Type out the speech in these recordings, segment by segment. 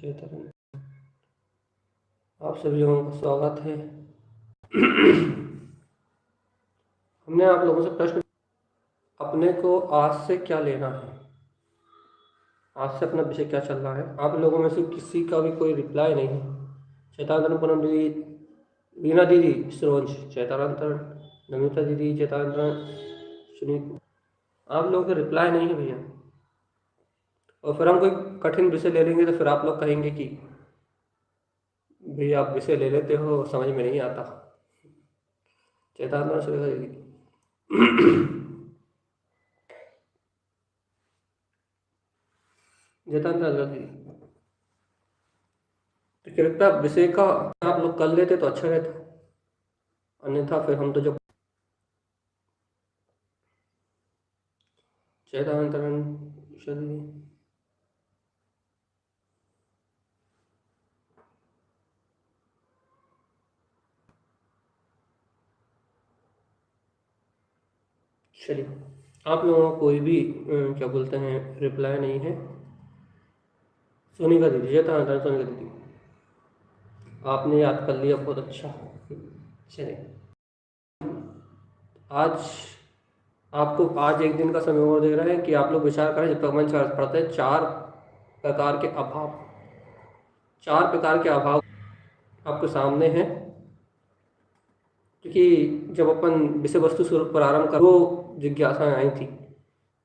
चैतन्य। आप सभी लोगों का स्वागत है। हमने आप लोगों से प्रश्न, अपने को आज से क्या लेना है, आज से अपना विषय क्या चल रहा है। आप लोगों में से किसी का भी कोई रिप्लाई नहीं है। चैतानंद पूनम दीदी, रीना दीदी, सरोज, चैतानंद, नमिता दीदी, चैतानंद, सुनीत, आप लोगों का रिप्लाई नहीं है भैया। और फिर हम कोई कठिन विषय ले लेंगे तो फिर आप लोग कहेंगे कि भैया आप विषय ले लेते हो, समझ में नहीं आता। चैतानंद, सुनीता दीदी, चैतानंद दीदी, तो कृपया विषय का आप लोग कर लेते तो अच्छा रहता, अन्यथा फिर हम तो जो चैतांतरण चलिए, आप लोगों का कोई भी क्या बोलते हैं रिप्लाई नहीं है। सोनिका दीदी, चैतांतरण सोनिका दीदी, आपने याद कर लिया, बहुत अच्छा। चलिए, आज आपको आज एक दिन का समय और दे रहे हैं कि आप लोग विचार करें। जब तक मन पढ़ते हैं, चार प्रकार के अभाव, चार प्रकार के अभाव आपके सामने हैं। क्योंकि जब अपन विषय वस्तु स्वरूप प्रारंभ कर, वो जिज्ञासाएं आई थी,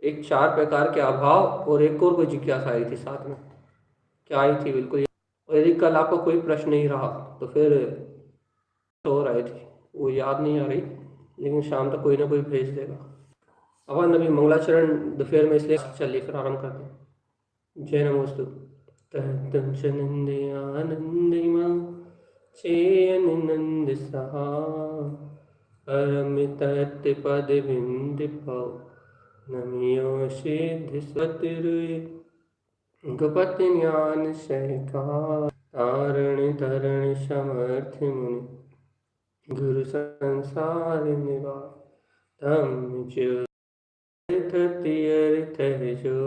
एक चार प्रकार के अभाव और एक और कोई जिज्ञासा आई थी साथ में। क्या आई थी बिल्कुल। और यदि कल आपका कोई प्रश्न नहीं रहा तो फिर और आई थी, वो याद नहीं आ रही, लेकिन शाम तक कोई ना कोई भेज देगा। अब नबी मंगलाचरण दोपहर में, इसलिए चलिए फिर आरम्भ करते हैं। जय नमोस्तु। आनंदिमा चेयनंद सहा परमित पद बिंद नमियो सिद्धि सतिरुय गपति ज्ञान सहकार तारण धरण समर्थ मुनि गुरु संसार निवास धम्म तीर्थ जो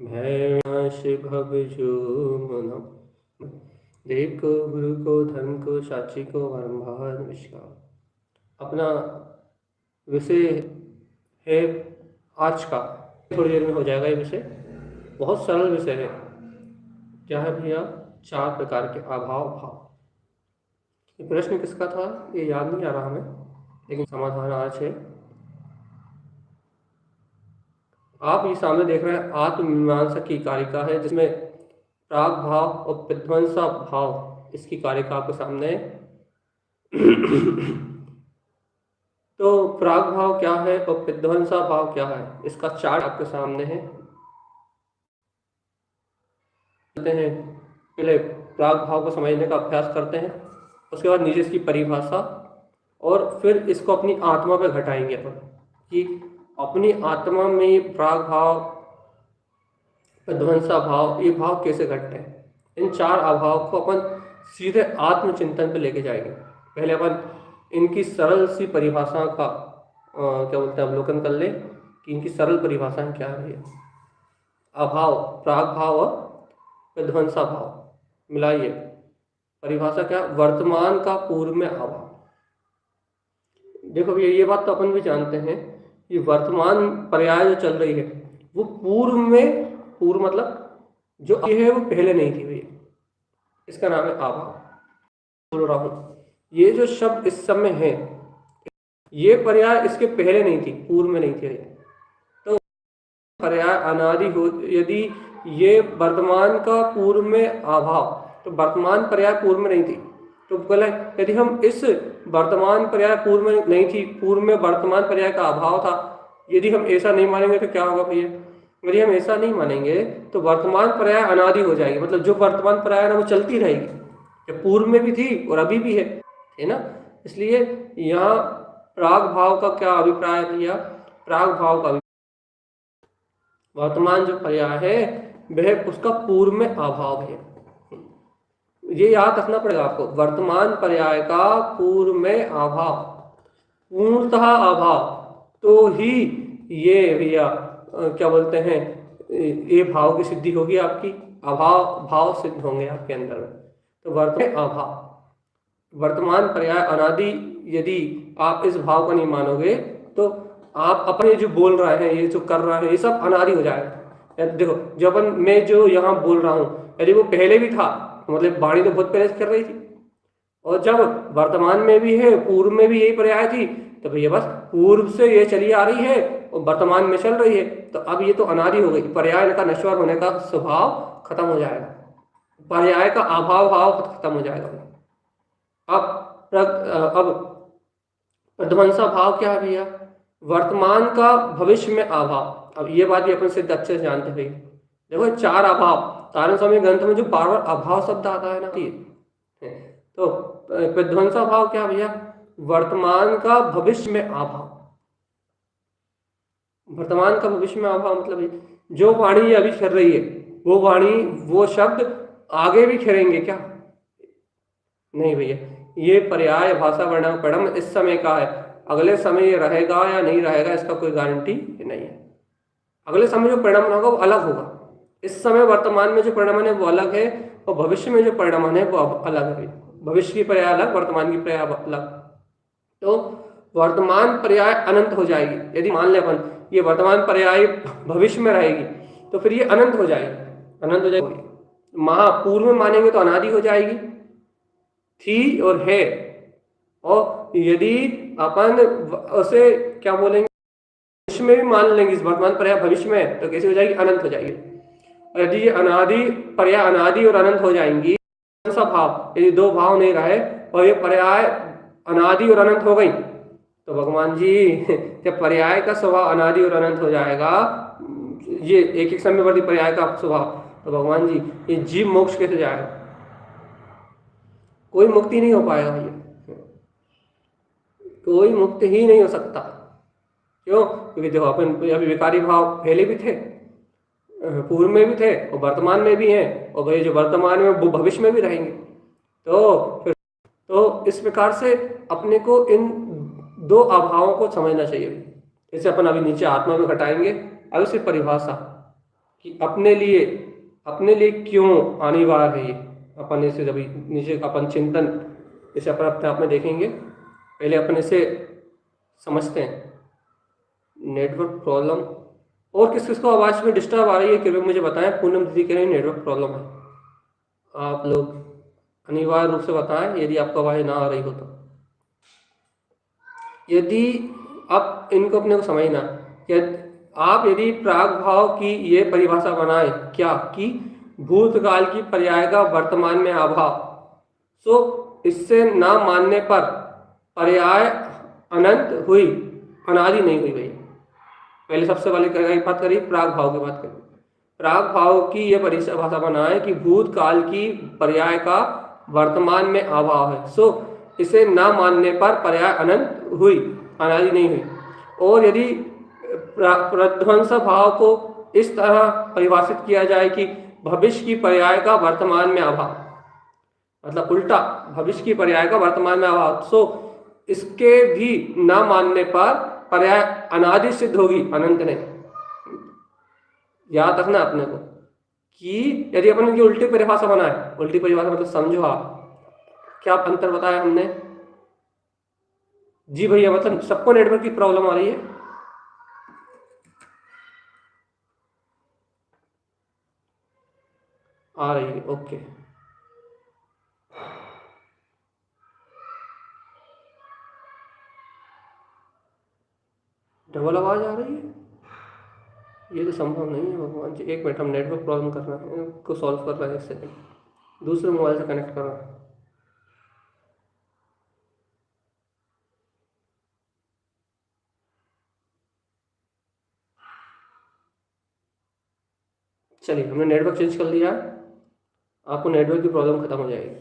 भैंस भव जो मनो देव को, गुरु को, धर्म को, साक्षी को, वरम्भार नमस्कार। अपना विषय है आज का, थोड़ी देर में हो जाएगा ये विषय। बहुत सरल विषय है। क्या है भैया? चार प्रकार के अभाव भाव। ये प्रश्न किसका था ये याद नहीं आ रहा हमें, लेकिन समाधान आज है। आप ये सामने देख रहे हैं आत्ममीमांसा की कारिका है, जिसमें प्राग भाव और विध्वंसा भाव, इसकी कारिका आपके सामने है। तो प्राग भाव क्या है और विध्वंसा भाव क्या है, इसका चार्ट आपके सामने है। पहले प्राग भाव को समझने का अभ्यास करते हैं, उसके बाद नीचे इसकी परिभाषा, और फिर इसको अपनी आत्मा पे घटाएंगे अपन कि अपनी आत्मा में ये प्राग भाव, विध्वंसा भाव, ये भाव कैसे घटते हैं। इन चार अभाव को अपन सीधे आत्मचिंतन पे लेके जाएंगे। पहले अपन इनकी सरल सी परिभाषा का क्या बोलते हैं अवलोकन कर ले कि इनकी सरल परिभाषाएं क्या है। अभाव, प्राग भाव और विध्वंसा भाव मिलाइए। परिभाषा क्या? वर्तमान का पूर्व में अभाव। देखो भैया, ये बात तो अपन भी जानते हैं कि वर्तमान पर्याय जो चल रही है वो पूर्व में, पूर्व मतलब जो है वो पहले नहीं थी भैया, इसका नाम है अभाव। बोल रहा हूँ, ये जो शब्द इस समय है, ये पर्याय इसके पहले नहीं थी, पूर्व में नहीं थी। तो पर्याय अनादि हो, यदि ये वर्तमान का पूर्व में अभाव, तो वर्तमान पर्याय पूर्व में नहीं थी तो बोला, यदि हम इस वर्तमान पर्याय पूर्व में नहीं थी, पूर्व में वर्तमान पर्याय का अभाव था, यदि हम ऐसा नहीं मानेंगे तो क्या होगा भैया? यदि हम ऐसा नहीं मानेंगे तो वर्तमान पर्याय अनादि हो जाएगी, मतलब जो वर्तमान पर्याय ना वो चलती रहेगी, जो पूर्व में भी थी और अभी भी है ना। इसलिए यहाँ प्राग भाव का क्या अभिप्राय है भैया? प्राग भाव का वर्तमान जो पर्याय है वह उसका पूर्व में अभाव है। ये याद रखना पड़ेगा आपको, वर्तमान पर्याय का पूर्व में अभाव, पूर्णतः अभाव, तो ही ये भैया क्या बोलते हैं, ये भाव की सिद्धि होगी आपकी। अभाव भाव सिद्ध होंगे आपके अंदर में। तो वर्तमान अभाव, वर्तमान पर्याय अनादि, यदि आप इस भाव को नहीं मानोगे तो आप अपने जो बोल रहे हैं, ये जो कर रहे हैं, ये सब अनादि हो जाएगा। देखो जो अपन मैं जो यहाँ बोल रहा हूँ, यदि वो पहले भी था, मतलब वाणी तो बहुत पहले से कर रही थी, और जब वर्तमान में भी है, पूर्व में भी यही पर्याय थी, तो भैया बस पूर्व से ये चली आ रही है और वर्तमान में चल रही है, तो अब ये तो अनादि हो गई। पर्याय का नश्वर होने का स्वभाव खत्म हो जाएगा, पर्याय का अभाव भाव खत्म हो जाएगा। अब प्रध्वंसा भाव क्या है भैया? वर्तमान का भविष्य में अभाव। अब ये बात भी अपन सिद्ध अच्छे से जानते हैं। देखो 4 अभाव तारण स्वामी ग्रंथ में जो बार बार अभाव शब्द आता है ना, ये तो प्रध्वंसा भाव क्या भैया? वर्तमान का भविष्य में अभाव। वर्तमान का भविष्य में अभाव मतलब जो वाणी अभी खेल रही है, वो वाणी वो शब्द आगे भी खेलेंगे क्या? नहीं भैया, ये पर्याय भाषा वर्णम कर्म इस समय का है, अगले समय ये रहेगा या नहीं रहेगा इसका कोई गारंटी नहीं है। अगले समय जो परिणाम होगा वो अलग होगा। इस समय वर्तमान में जो परिणाम है वो अलग है, और भविष्य में जो परिणाम है वो अलग है। भविष्य की पर्याय अलग, वर्तमान की पर्याय अलग। तो वर्तमान पर्याय अनंत हो जाएगी। यदि मान ले अपन ये वर्तमान पर्याय भविष्य में रहेगी तो फिर ये अनंत हो जाएगी, अनंत हो जाएगी। महापूर्व में मानेंगे तो अनादि हो जाएगी, थी और है। और यदि अपन उसे क्या बोलेंगे, भविष्य में भी मान लेंगे, इस वर्तमान पर्याय भविष्य में, तो कैसे हो जाएगी? अनंत हो जाएगी। और यदि ये अनादि पर्याय अनादि और अनंत हो जाएंगी, कौन सा भाव? यदि 2 भाव नहीं रहे और ये पर्याय अनादि और अनंत हो गई, तो भगवान जी जब पर्याय का स्वभाव अनादि और अनंत हो जाएगा, ये एक एक समयवर्ती पर्याय का स्वभाव, तो भगवान जी ये जीव मोक्ष कैसे जाएगा? कोई मुक्ति नहीं हो पाएगा भैया, कोई मुक्ति ही नहीं हो सकता। क्यों? क्योंकि देखो अपन अभी विकारी भाव पहले भी थे, पूर्व में भी थे, और वर्तमान में भी हैं, और भाई जो वर्तमान में वो भविष्य में भी रहेंगे। तो फिर तो इस प्रकार से अपने को इन 2 अभावों को समझना चाहिए। जैसे अपन अभी नीचे आत्मा में घटाएंगे, अब इसकी परिभाषा कि अपने लिए क्यों अनिवार्य है ये, अपन इसे जब नीचे अपन चिंतन इसे अपन अपने आप में देखेंगे। पहले अपन इसे समझते हैं। नेटवर्क प्रॉब्लम, और किस किस को आवाज़ में डिस्टर्ब आ रही है कृपया मुझे बताएं। पूनम दीदी कह रही है नेटवर्क प्रॉब्लम है, आप लोग अनिवार्य रूप से बताएं यदि आपको आवाज़ ना आ रही हो तो। यदि आप इनको अपने को समझना, यदि प्राग भाव की ये परिभाषा बनाए क्या कि भूतकाल की पर्याय का वर्तमान में अभाव, सो इससे ना मानने पर पर्याय अनंत हुई, अनादि नहीं हुई भैया। पहले सबसे पहले बात करी प्राग भाव की बात करी। प्राग भाव की यह परिभाषा बनाए कि भूतकाल की पर्याय का वर्तमान में अभाव है, सो इसे ना मानने पर पर्याय अनंत हुई, अनादि नहीं हुई। और यदि प्रध्वंस भाव को इस तरह परिभाषित किया जाए कि भविष्य की पर्याय का वर्तमान में अभाव, मतलब उल्टा भविष्य की पर्याय का वर्तमान में अभाव, सो इसके भी ना मानने पर पर्याय अनादि सिद्ध होगी, अनंत नहीं। याद रखना अपने को कि यदि अपन की उल्टी परिभाषा बनाए, उल्टी परिभाषा मतलब समझो आप क्या अंतर बताया हमने जी भैया? मतलब सबको नेटवर्क की प्रॉब्लम आ रही है? आ रही है, ओके। डबल आवाज आ रही है, ये तो संभव नहीं है भगवान जी। 1 मिनट, हम नेटवर्क प्रॉब्लम कर रहे हैं, को सॉल्व कर रहे हैं। 1 सेकंड, दूसरे मोबाइल से कनेक्ट कर रहा है। चलिए हमने नेटवर्क चेंज कर लिया, आपको नेटवर्क की प्रॉब्लम खत्म हो जाएगी।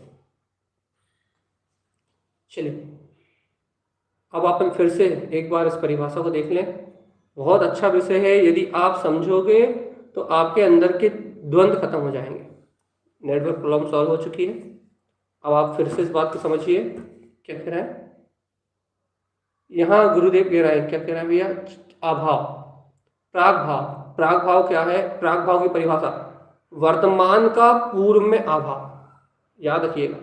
चलिए अब अपन फिर से एक बार इस परिभाषा को देख लें। बहुत अच्छा विषय है, यदि आप समझोगे तो आपके अंदर के द्वंद्व खत्म हो जाएंगे। नेटवर्क प्रॉब्लम सॉल्व हो चुकी है। अब आप फिर से इस बात को समझिए, क्या कह रहा है यहाँ गुरुदेव कह रहे हैं, क्या कह रहे हैं भैया? अभाव, प्राग भाव। प्राग भाव क्या है? प्राग भाव की परिभाषा वर्तमान का पूर्व में अभाव, याद रखिएगा,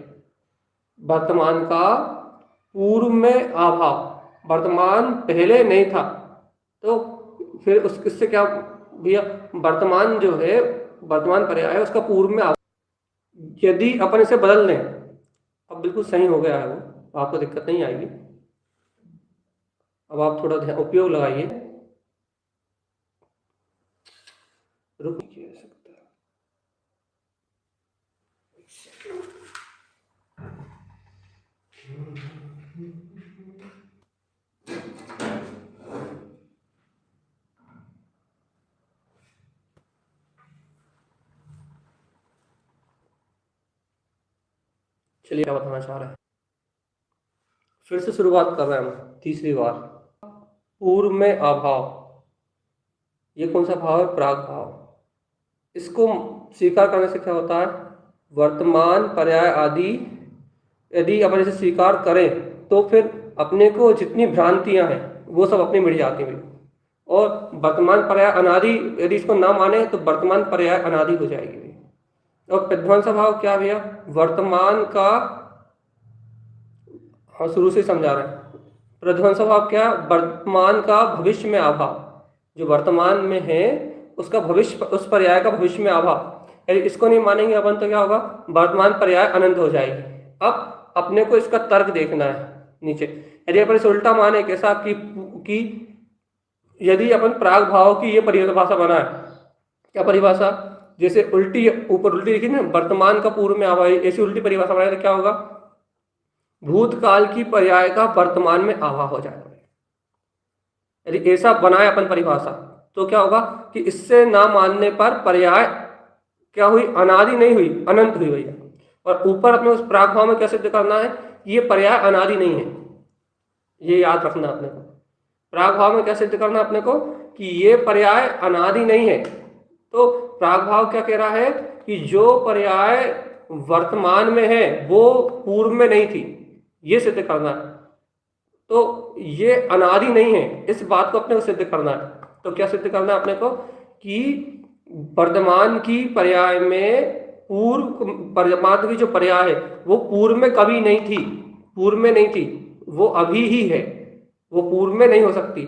वर्तमान का पूर्व में अभाव, वर्तमान पहले नहीं था, तो फिर उससे क्या भैया, वर्तमान जो है, वर्तमान पर्याय है, उसका पूर्व में अभाव। यदि अपन इसे बदल दें, अब बिल्कुल सही हो गया है वो, आपको दिक्कत नहीं आएगी। अब आप थोड़ा ध्यान उपयोग लगाइए, रुकिए सकता है। चलिए क्या बताना चाह रहे हैं, फिर से शुरुआत कर रहे हैं हम तीसरी बार। पूर्व में अभाव, ये कौन सा भाव है, प्राग भाव। इसको स्वीकार करने से क्या होता है, वर्तमान पर्याय आदि यदि अपन इसे स्वीकार करें तो फिर अपने को जितनी भ्रांतियां हैं वो सब अपनी मिट जाती हैं। और वर्तमान पर्याय अनादि यदि इसको ना माने तो वर्तमान पर्याय अनादि हो जाएगी। और प्रध्वंस भाव क्या भैया, वर्तमान का, हाँ शुरू से समझा रहे हैं, प्रध्वंस भाव क्या, वर्तमान का भविष्य में अभाव, जो वर्तमान में है उसका भविष्य, उस पर्याय का भविष्य में अभाव। यदि इसको नहीं मानेंगे अपन तो क्या होगा, वर्तमान पर्याय अनंत हो जाएगी। अब अपने को इसका तर्क देखना है नीचे। यदि अपन इसे उल्टा माने, कैसा कि यदि अपन प्राग भाव की ये परिभाषा बनाए, क्या परिभाषा, जैसे उल्टी ऊपर उल्टी लिखी ना, वर्तमान का पूर्व में अभाव, ऐसी उल्टी परिभाषा बनाए तो क्या होगा, भूतकाल की पर्याय का वर्तमान में अभाव हो जाएगा। यदि ऐसा बनाए अपन परिभाषा तो क्या होगा कि इससे ना मानने पर पर्याय क्या हुई, अनादि नहीं हुई, अनंत हुई भैया। और ऊपर अपने उस प्राग भाव में क्या सिद्ध करना है, ये पर्याय अनादि नहीं है, ये याद रखना अपने को। प्राग भाव में क्या सिद्ध करना अपने को कि ये पर्याय अनादि नहीं है। तो प्राग भाव क्या कह रहा है कि जो पर्याय वर्तमान में है वो पूर्व में नहीं थी, ये सिद्ध करना है। तो ये अनादि नहीं है, इस बात को अपने को सिद्ध करना है। तो क्या सिद्ध करना है अपने को कि वर्तमान की पर्याय में पूर्व, वर्तमान की जो पर्याय है वो पूर्व में कभी नहीं थी, पूर्व में नहीं थी, वो अभी ही है, वो पूर्व में नहीं हो सकती।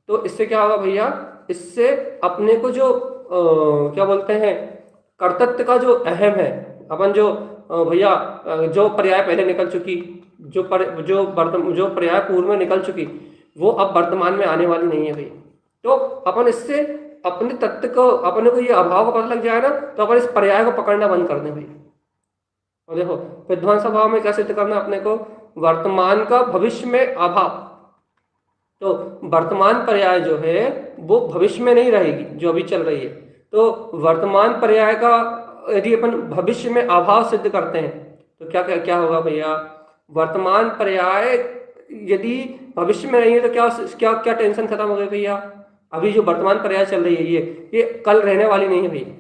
तो इससे क्या होगा भैया, इससे अपने को जो क्या बोलते हैं, कर्तृत्व का जो अहम है, अपन जो भैया जो पर्याय पहले निकल चुकी, जो पर्याय पूर्व में निकल चुकी, वो अब वर्तमान में आने वाली नहीं है भैया। तो अपन इससे अपने तत्व को, अपने को ये अभाव का पता लग जाए ना, तो अपन इस पर्याय को पकड़ना बंद कर दें भैया। और देखो विध्वंस भाव में क्या सिद्ध करना अपने को, वर्तमान का भविष्य में अभाव। तो वर्तमान पर्याय जो है वो भविष्य में नहीं रहेगी, जो अभी चल रही है। तो वर्तमान पर्याय का यदि अपन भविष्य में अभाव सिद्ध करते हैं तो क्या क्या क्या होगा भैया, वर्तमान पर्याय यदि भविष्य में नहीं है तो क्या क्या क्या टेंशन खत्म हो गई भैया। अभी जो वर्तमान पर्याय चल रही है ये कल रहने वाली नहीं है भैया,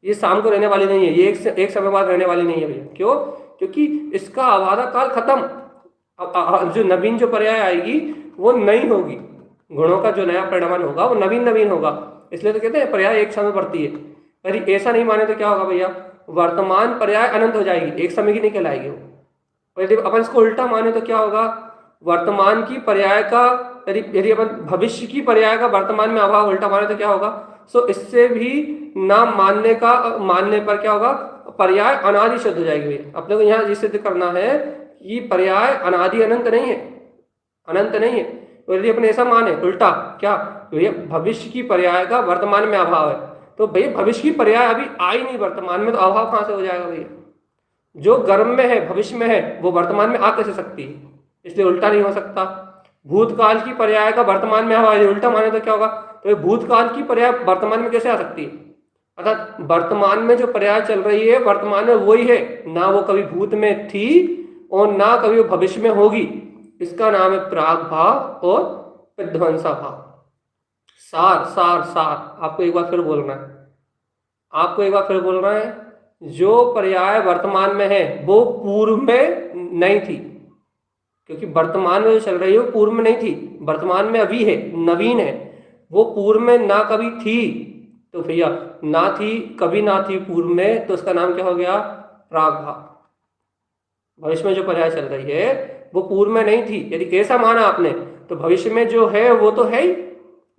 ये शाम को रहने वाली नहीं है, ये एक समय बाद रहने वाली नहीं है भैया। क्यों, क्योंकि इसका आवादा काल खत्म। जो नवीन जो पर्याय आएगी वो नई होगी, गुणों का जो नया परिणाम होगा वो नवीन होगा। इसलिए तो कहते हैं पर्याय एक समय बढ़ती है। यदि ऐसा नहीं माने तो क्या होगा भैया, वर्तमान पर्याय अनंत हो जाएगी, एक समय की नहीं कहलाएगी वो। और यदि अपन इसको उल्टा माने तो क्या होगा, वर्तमान की पर्याय का यदि अपन भविष्य की पर्याय का वर्तमान में अभाव उल्टा माने तो क्या होगा, सो इससे भी ना मानने पर क्या होगा, पर्याय अनादि शुद्ध हो जाएगी भैया। अपने को यहाँ ये सिद्ध करना है कि पर्याय अनादि अनंत नहीं है, अनंत नहीं है। तो यदि अपने ऐसा माने उल्टा क्या, भैया भविष्य की पर्याय का वर्तमान में अभाव है, तो भैया भविष्य की पर्याय अभी आई नहीं वर्तमान में, तो अभाव कहाँ से हो जाएगा भैया। जो गर्भ में है, भविष्य में है, वो वर्तमान में आ कैसे सकती है, इसलिए उल्टा नहीं हो सकता। भूतकाल की पर्याय का वर्तमान में अभाव, उल्टा माने तो क्या होगा, तो भूतकाल की पर्याय वर्तमान में कैसे आ सकती है। अर्थात वर्तमान में जो पर्याय चल रही है वर्तमान में वही है, ना वो कभी भूत में थी और ना कभी वो भविष्य में होगी। इसका नाम है प्राग भाव और विध्वंसा भाव। सार सार सार आपको एक बार फिर बोलना है, आपको एक बार फिर बोलना है, जो पर्याय वर्तमान में है वो पूर्व में नहीं थी, क्योंकि वर्तमान में जो चल रही है वो पूर्व में नहीं थी, वर्तमान में अभी है, नवीन है, वो पूर्व में ना कभी थी। तो भैया ना थी, कभी ना थी पूर्व में, तो उसका नाम क्या हो गया? प्राग भाव। भविष्य में जो पर्याय चल रही है वो पूर्व में नहीं थी, यदि ऐसा माना आपने तो भविष्य में जो है वो तो है ही,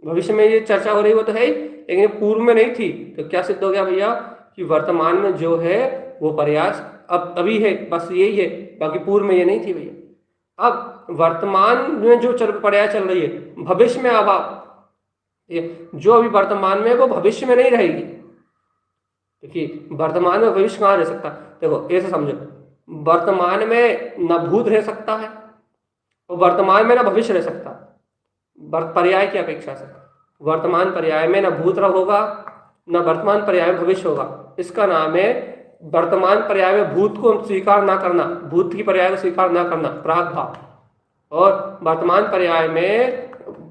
भविष्य में ये चर्चा हो रही वो तो है ही, लेकिन ये पूर्व में नहीं थी। तो क्या सिद्ध हो गया भैया? कि वर्तमान में जो है वो पर्याय अब अभी है, बस यही है, बाकी पूर्व में ये नहीं थी भैया। अब वर्तमान में जो पर्याय चल रही है भविष्य में अभाव, जो अभी वर्तमान में वो भविष्य में नहीं रहेगी, क्योंकि वर्तमान में भविष्य कहाँ रह सकता? देखो ऐसे समझो, वर्तमान में न भूत रह सकता है और वर्तमान में न भविष्य रह सकता, पर्याय की अपेक्षा से। वर्तमान पर्याय में न भूत होगा न वर्तमान पर्याय में भविष्य होगा। इसका नाम है वर्तमान पर्याय में भूत को स्वीकार ना करना, भूत की पर्याय को स्वीकार ना करना, प्राग भाव, और वर्तमान पर्याय में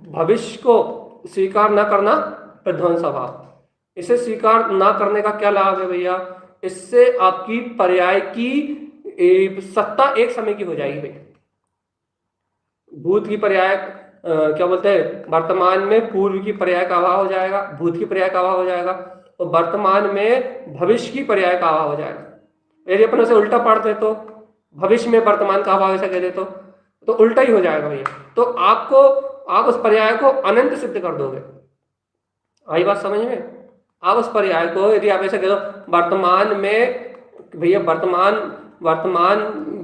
भविष्य को स्वीकार ना करना, प्रध्वंस भाव। इसे स्वीकार ना करने का क्या लाभ है भैया? इससे आपकी पर्याय की सत्ता एक समय की हो जाएगी भैया। भूत की पर्याय क्या बोलते हैं, वर्तमान में पूर्व की पर्याय का अभाव हो जाएगा, भूत की पर्याय का अभाव हो जाएगा, और वर्तमान में भविष्य की पर्याय का अभाव हो जाएगा। यदि अपन उसे उल्टा पढ़ते तो भविष्य में वर्तमान का अभाव ऐसा कह दे तो उल्टा ही हो जाएगा भैया। तो आप उस पर्याय को अनंत सिद्ध कर दोगे। आई बात समझ में? आप उस पर्याय को यदि आप ऐसे कह दो वर्तमान में भैया, वर्तमान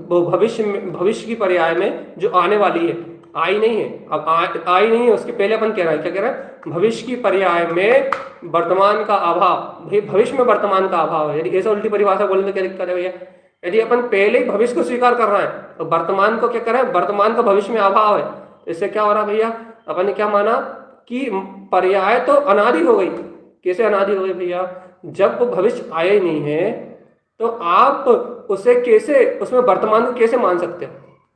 वो भविष्य की पर्याय में जो आने वाली है, आई नहीं है, अब आई नहीं है, उसके पहले अपन कह रहे हैं, क्या कह रहे हैं? भविष्य की पर्याय में वर्तमान का अभाव, भविष्य में वर्तमान का अभाव है। यदि ऐसा उल्टी परिभाषा बोले तो क्या दिक्कत है भैया? यदि अपन पहले ही भविष्य को स्वीकार कर रहे हैं तो वर्तमान को क्या कर रहे हैं? वर्तमान का भविष्य में अभाव है। इससे क्या हो रहा भैया? अपन ने क्या माना कि पर्याय तो अनादि हो गई। कैसे अनादि हो गई भैया? जब वो भविष्य आया ही नहीं है तो आप उसे कैसे, उसमें वर्तमान को कैसे मान सकते हो?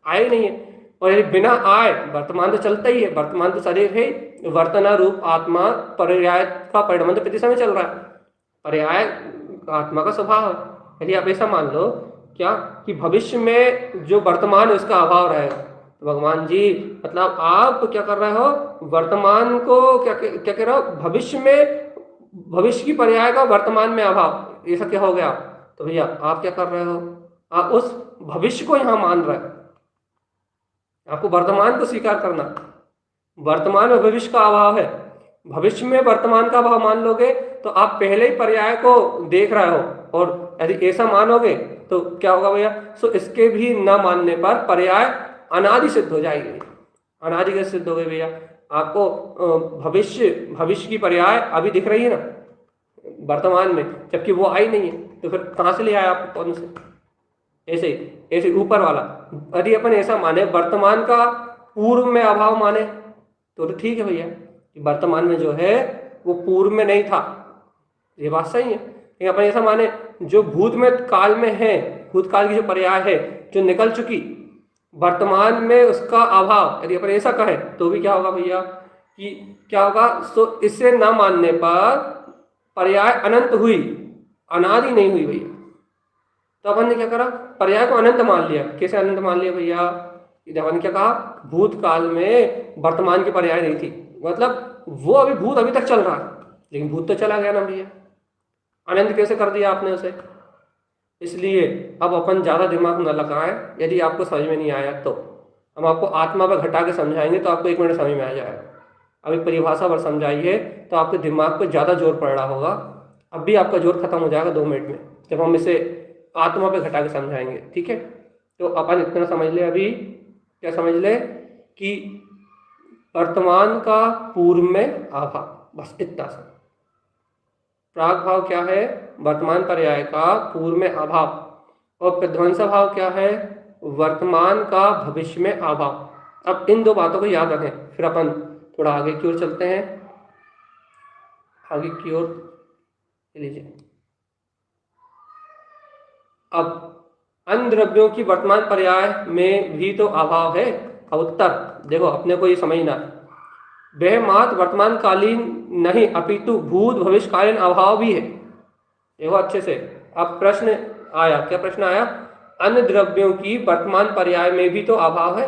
आया ही नहीं है। और यदि बिना आए वर्तमान तो चलता ही है, वर्तमान तो शरीर है, वर्तना रूप आत्मा पर्याय का परिणाम तो प्रति समय चल रहा है, पर्याय आत्मा का स्वभाव है। यदि आप ऐसा मान लो क्या कि भविष्य में जो वर्तमान है उसका अभाव रहेगा, तो भगवान जी मतलब आप क्या कर रहे हो? वर्तमान को क्या क्या कह रहे हो? भविष्य की पर्याय का वर्तमान में अभाव, ऐसा क्या हो गया? तो भैया आप क्या कर रहे हो? आप उस भविष्य को यहां मान रहे हो। आपको वर्तमान को स्वीकार करना, वर्तमान में भविष्य का अभाव है, भविष्य में वर्तमान का अभाव मान लोगे तो आप पहले ही पर्याय को देख रहे हो, और यदि ऐसा मानोगे तो क्या होगा भैया? सो इसके भी न मानने पर पर्याय अनादि सिद्ध हो जाएगी। अनादि कैसे सिद्ध हो गई भैया? आपको भविष्य की पर्याय अभी दिख रही है ना वर्तमान में, जबकि वो आई नहीं है, तो फिर कहां से ले आया आप? कौन से? ऐसे ऊपर वाला। यदि अपन ऐसा माने वर्तमान का पूर्व में अभाव माने तो ठीक है भैया, वर्तमान में जो है वो पूर्व में नहीं था, ये बात सही है। लेकिन अपन ऐसा माने जो भूत में काल में है, भूतकाल की जो पर्याय है जो निकल चुकी, वर्तमान में उसका अभाव, यदि अपन ऐसा कहें तो भी क्या होगा भैया? कि क्या होगा? सो इसे न मानने पर पर्याय अनंत हुई, अनादि नहीं हुई भैया। तो अपन ने क्या करा? पर्याय को अनंत मान लिया। कैसे अनंत मान लिया भैया? अपन क्या कहा? भूतकाल में वर्तमान की पर्याय नहीं थी, मतलब वो भूत अभी तक चल रहा है, लेकिन भूत तो चला गया ना भैया, अनंत कैसे कर दिया आपने उसे? इसलिए अब अपन ज्यादा दिमाग न लगाएं। यदि आपको समझ में नहीं आया तो हम आपको आत्मा पर घटा के समझाएंगे, तो आपको 1 मिनट समझ में आ जाएगा। अभी परिभाषा पर समझाइए तो आपके दिमाग पर ज्यादा जोर पड़ रहा होगा, अब भी आपका जोर खत्म हो जाएगा 2 मिनट में, जब हम इसे आत्मा पे घटा के समझाएंगे। ठीक है, तो अपन इतना समझ ले। अभी क्या समझ ले? कि वर्तमान का पूर्व में अभाव, बस इतना सा। प्राग भाव क्या है? वर्तमान पर्याय का पूर्व में अभाव। और प्रध्वंस भाव क्या है? वर्तमान का भविष्य में अभाव। अब इन 2 बातों को याद रखें, फिर अपन थोड़ा आगे की ओर चलते हैं। आगे की ओर लीजिए। अब अन्य द्रव्यों की वर्तमान पर्याय में भी तो अभाव है। अब उत्तर देखो, अपने को ये समझना है, वह मात्र वर्तमान कालीन नहीं अपितु भूत भविष्यकालीन अभाव भी है। देखो अच्छे से। अब प्रश्न आया, क्या प्रश्न आया? अन्य द्रव्यों की वर्तमान पर्याय में भी तो अभाव है।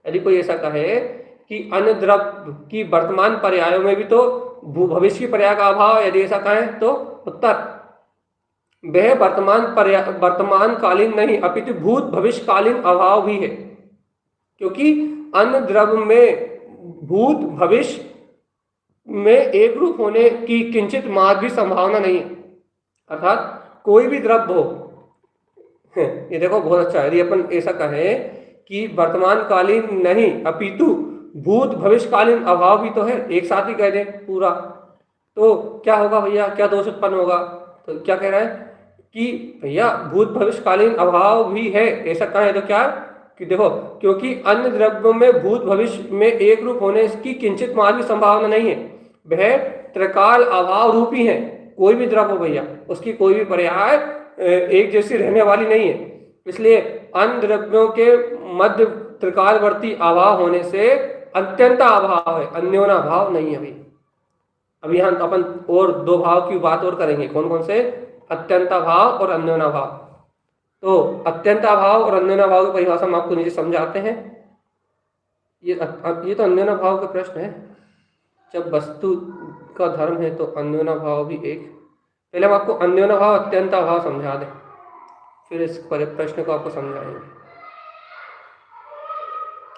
यदि कोई ऐसा कहे कि अन्य द्रव्य की वर्तमान पर्यायों में भी तो भविष्य की पर्याय का अभाव, यदि ऐसा कहें तो उत्तर वह वर्तमान कालीन नहीं अपितु भूत भविष्यकालीन अभाव भी है, क्योंकि अन्य द्रव्य में भूत भविष्य में एक रूप होने की किंचित मात्र भी संभावना नहीं है। अर्थात कोई भी द्रव्य हो, ये देखो बहुत अच्छा है, यदि अपन ऐसा कहें कि वर्तमान कालीन नहीं अपितु भूत भविष्यकालीन अभाव भी तो है, एक साथ ही कह दें पूरा, तो क्या होगा भैया, क्या दोष उत्पन्न होगा? तो क्या कह रहा है कि भैया भूत भविष्यकालीन अभाव भी है, ऐसा कहें तो क्या कि देखो, क्योंकि अन्य द्रव्यों में भूत भविष्य में एक रूप होने की किंचित मात्र भी संभावना नहीं है, वह त्रिकाल अभाव रूपी है। कोई भी द्रव्य हो भैया, उसकी कोई भी पर्याय एक जैसी रहने वाली नहीं है, इसलिए अन्य द्रव्यों के मध्य त्रिकालवर्ती अभाव होने से अत्यंत अभाव है, अन्योना भाव नहीं है। अभी हम अपन और दो भाव की बात और करेंगे, कौन कौन से? अत्यंता भाव और अन्योना भाव। तो अत्यंता भाव और अन्योना भाव की परिभाषा हम आपको नीचे समझाते हैं। ये तो अन्योना भाव का प्रश्न है, जब वस्तु का धर्म है तो अन्योना भाव भी एक। पहले हम आपको अन्योना भाव अत्यंता भाव समझा दें, फिर इस प्रश्न को आपको समझाएंगे।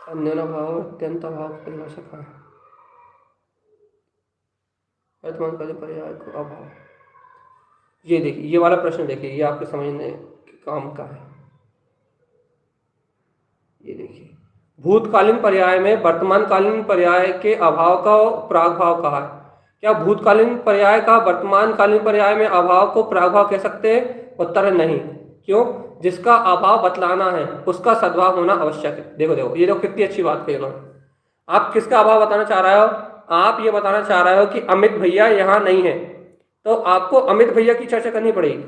अन्योना भाव अत्यंता भाव की परिभाषा क्या है? वर्तमान कालीन पर्याय को अभाव। ये देखिए, ये वाला प्रश्न देखिए, ये आपके समझने के काम का है। ये देखिए, भूतकालीन पर्याय में वर्तमानकालीन पर्याय के अभाव का प्रागभाव कहा है। क्या भूतकालीन पर्याय का वर्तमानकालीन पर्याय में अभाव को प्रागभाव कह सकते हैं? उत्तर है नहीं। क्यों? जिसका अभाव बतलाना है उसका सद्भाव होना आवश्यक है। देखो देखो, ये देखो कितनी अच्छी बात कही उन्होंने। आप किसका अभाव बताना चाह रहे हो? आप ये बताना चाह रहे हो कि अमित भैया यहाँ नहीं है, तो आपको अमित भैया की चर्चा करनी पड़ेगी।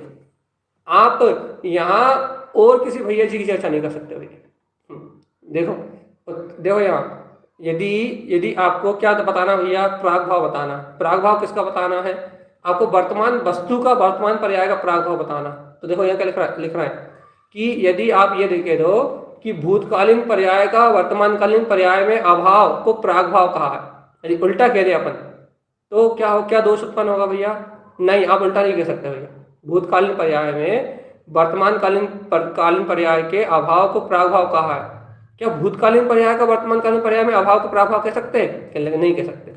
आप यहाँ और किसी भैया जी की चर्चा नहीं कर सकते भैया। देखो देखो यहाँ, यदि आपको क्या बताना भैया? प्रागभाव बताना। प्रागभाव किसका बताना है? आपको वर्तमान वस्तु का वर्तमान पर्याय का प्रागभाव बताना। तो देखो यहाँ क्या लिख रहा है कि यदि आप ये देखे दो कि भूतकालीन पर्याय का वर्तमानकालीन पर्याय में अभाव को प्रागभाव कहा है, यदि उल्टा कह दे अपन तो क्या दोष उत्पन्न होगा भैया? नहीं, आप उल्टा नहीं कह सकते भैया। भूतकालीन पर्याय में वर्तमानकालीन पर्याय के अभाव को प्रागभाव कहा है। क्या भूतकालीन पर्याय का वर्तमानकालीन पर्याय में अभाव को प्रागभाव कह सकते हैं? नहीं कह सकते,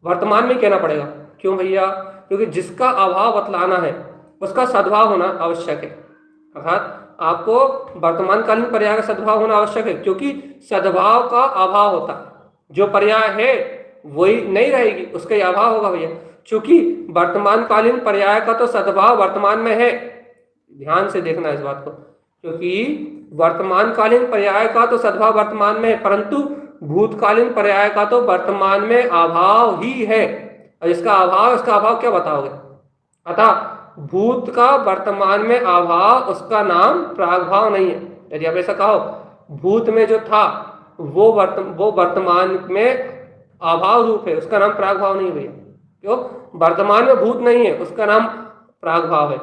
वर्तमान में कहना पड़ेगा। क्यों भैया? क्योंकि जिसका अभाव बतलाना है उसका सद्भाव होना आवश्यक है। अर्थात आपको वर्तमानकालीन पर्याय का सद्भाव होना आवश्यक है, क्योंकि सद्भाव का अभाव होता है, जो पर्याय है वही नहीं रहेगी, उसका अभाव होगा भैया। चूंकि वर्तमानकालीन पर्याय का तो सद्भाव वर्तमान में है, ध्यान से देखना इस बात को, क्योंकि वर्तमानकालीन पर्याय का तो सद्भाव वर्तमान में है, परंतु भूतकालीन पर्याय का तो वर्तमान में अभाव ही है। और इसका अभाव क्या बताओगे? अतः भूत का वर्तमान में अभाव, उसका नाम प्रागभाव नहीं है। यदि आप ऐसा कहो भूत में जो था वो वर्तमान में अभाव रूप है, उसका नाम प्रागभाव नहीं भैया। क्यों? वर्तमान में भूत नहीं है, उसका नाम प्रागभाव है।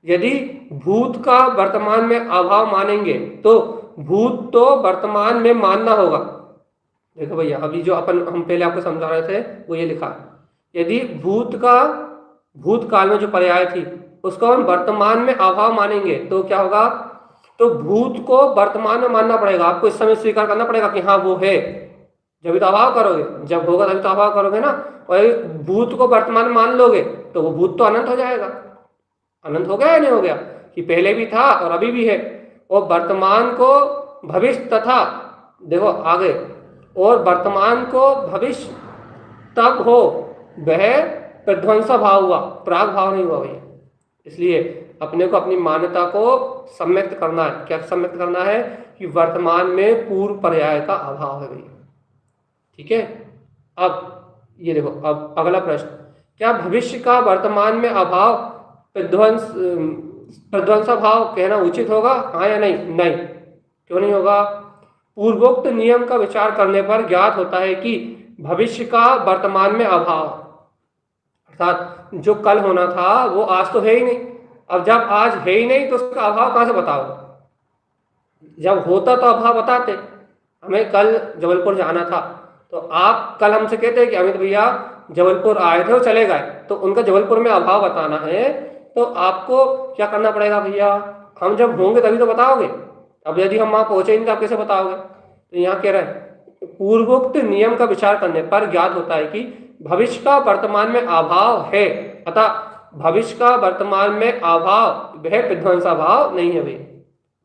यदि भूत का वर्तमान में अभाव मानेंगे तो भूत तो वर्तमान में मानना होगा। देखो भैया, अभी जो हम पहले आपको समझा रहे थे वो ये लिखा है, यदि भूतकाल में जो पर्याय थी उसको हम वर्तमान में अभाव मानेंगे तो क्या होगा? तो भूत को वर्तमान में मानना पड़ेगा, आपको इस समय स्वीकार करना पड़ेगा कि हाँ वो है, जब तो अभाव करोगे, जब होगा तभी तो अभाव करोगे ना। और भूत को वर्तमान में मान लोगे तो वो भूत तो अनंत हो जाएगा। अनंत हो गया या नहीं हो गया? कि पहले भी था और अभी भी है, और वर्तमान को भविष्य तथा देखो आगे, और वर्तमान को भविष्य तब हो वह प्रध्वंसा भाव हुआ, प्राग भाव नहीं हुआ भैया। इसलिए अपने को अपनी मान्यता को सम्यक्त करना है। क्या सम्यक्त करना है? कि वर्तमान में पूर्व पर्याय का अभाव है भैया। ठीक है, अब ये देखो, अब अगला प्रश्न, क्या भविष्य का वर्तमान में अभाव प्रध्वंसा भाव कहना उचित होगा? हाँ या नहीं? नहीं। क्यों नहीं होगा? पूर्वोक्त नियम का विचार करने पर ज्ञात होता है कि भविष्य का वर्तमान में अभाव, अर्थात जो कल होना था वो आज तो है ही नहीं। अब जब आज है ही नहीं तो उसका अभाव कहाँ से बताओ? जब होता तो अभाव बताते। हमें कल जबलपुर जाना था तो आप कल हमसे कहते हैं कि अमित भैया जबलपुर आए थे और चले गए, तो उनका जबलपुर में अभाव बताना है, तो आपको क्या करना पड़ेगा भैया, हम जब होंगे तभी तो बताओगे। अब यदि हम वहां पहुंचे नहीं तो आप कैसे बताओगे। तो यहाँ कह रहे हैं पूर्वोक्त नियम का विचार करने पर ज्ञात होता है कि भविष्य का वर्तमान में अभाव है, अतः भविष्य का वर्तमान में अभाव वह विध्वंसाभाव नहीं है भैया,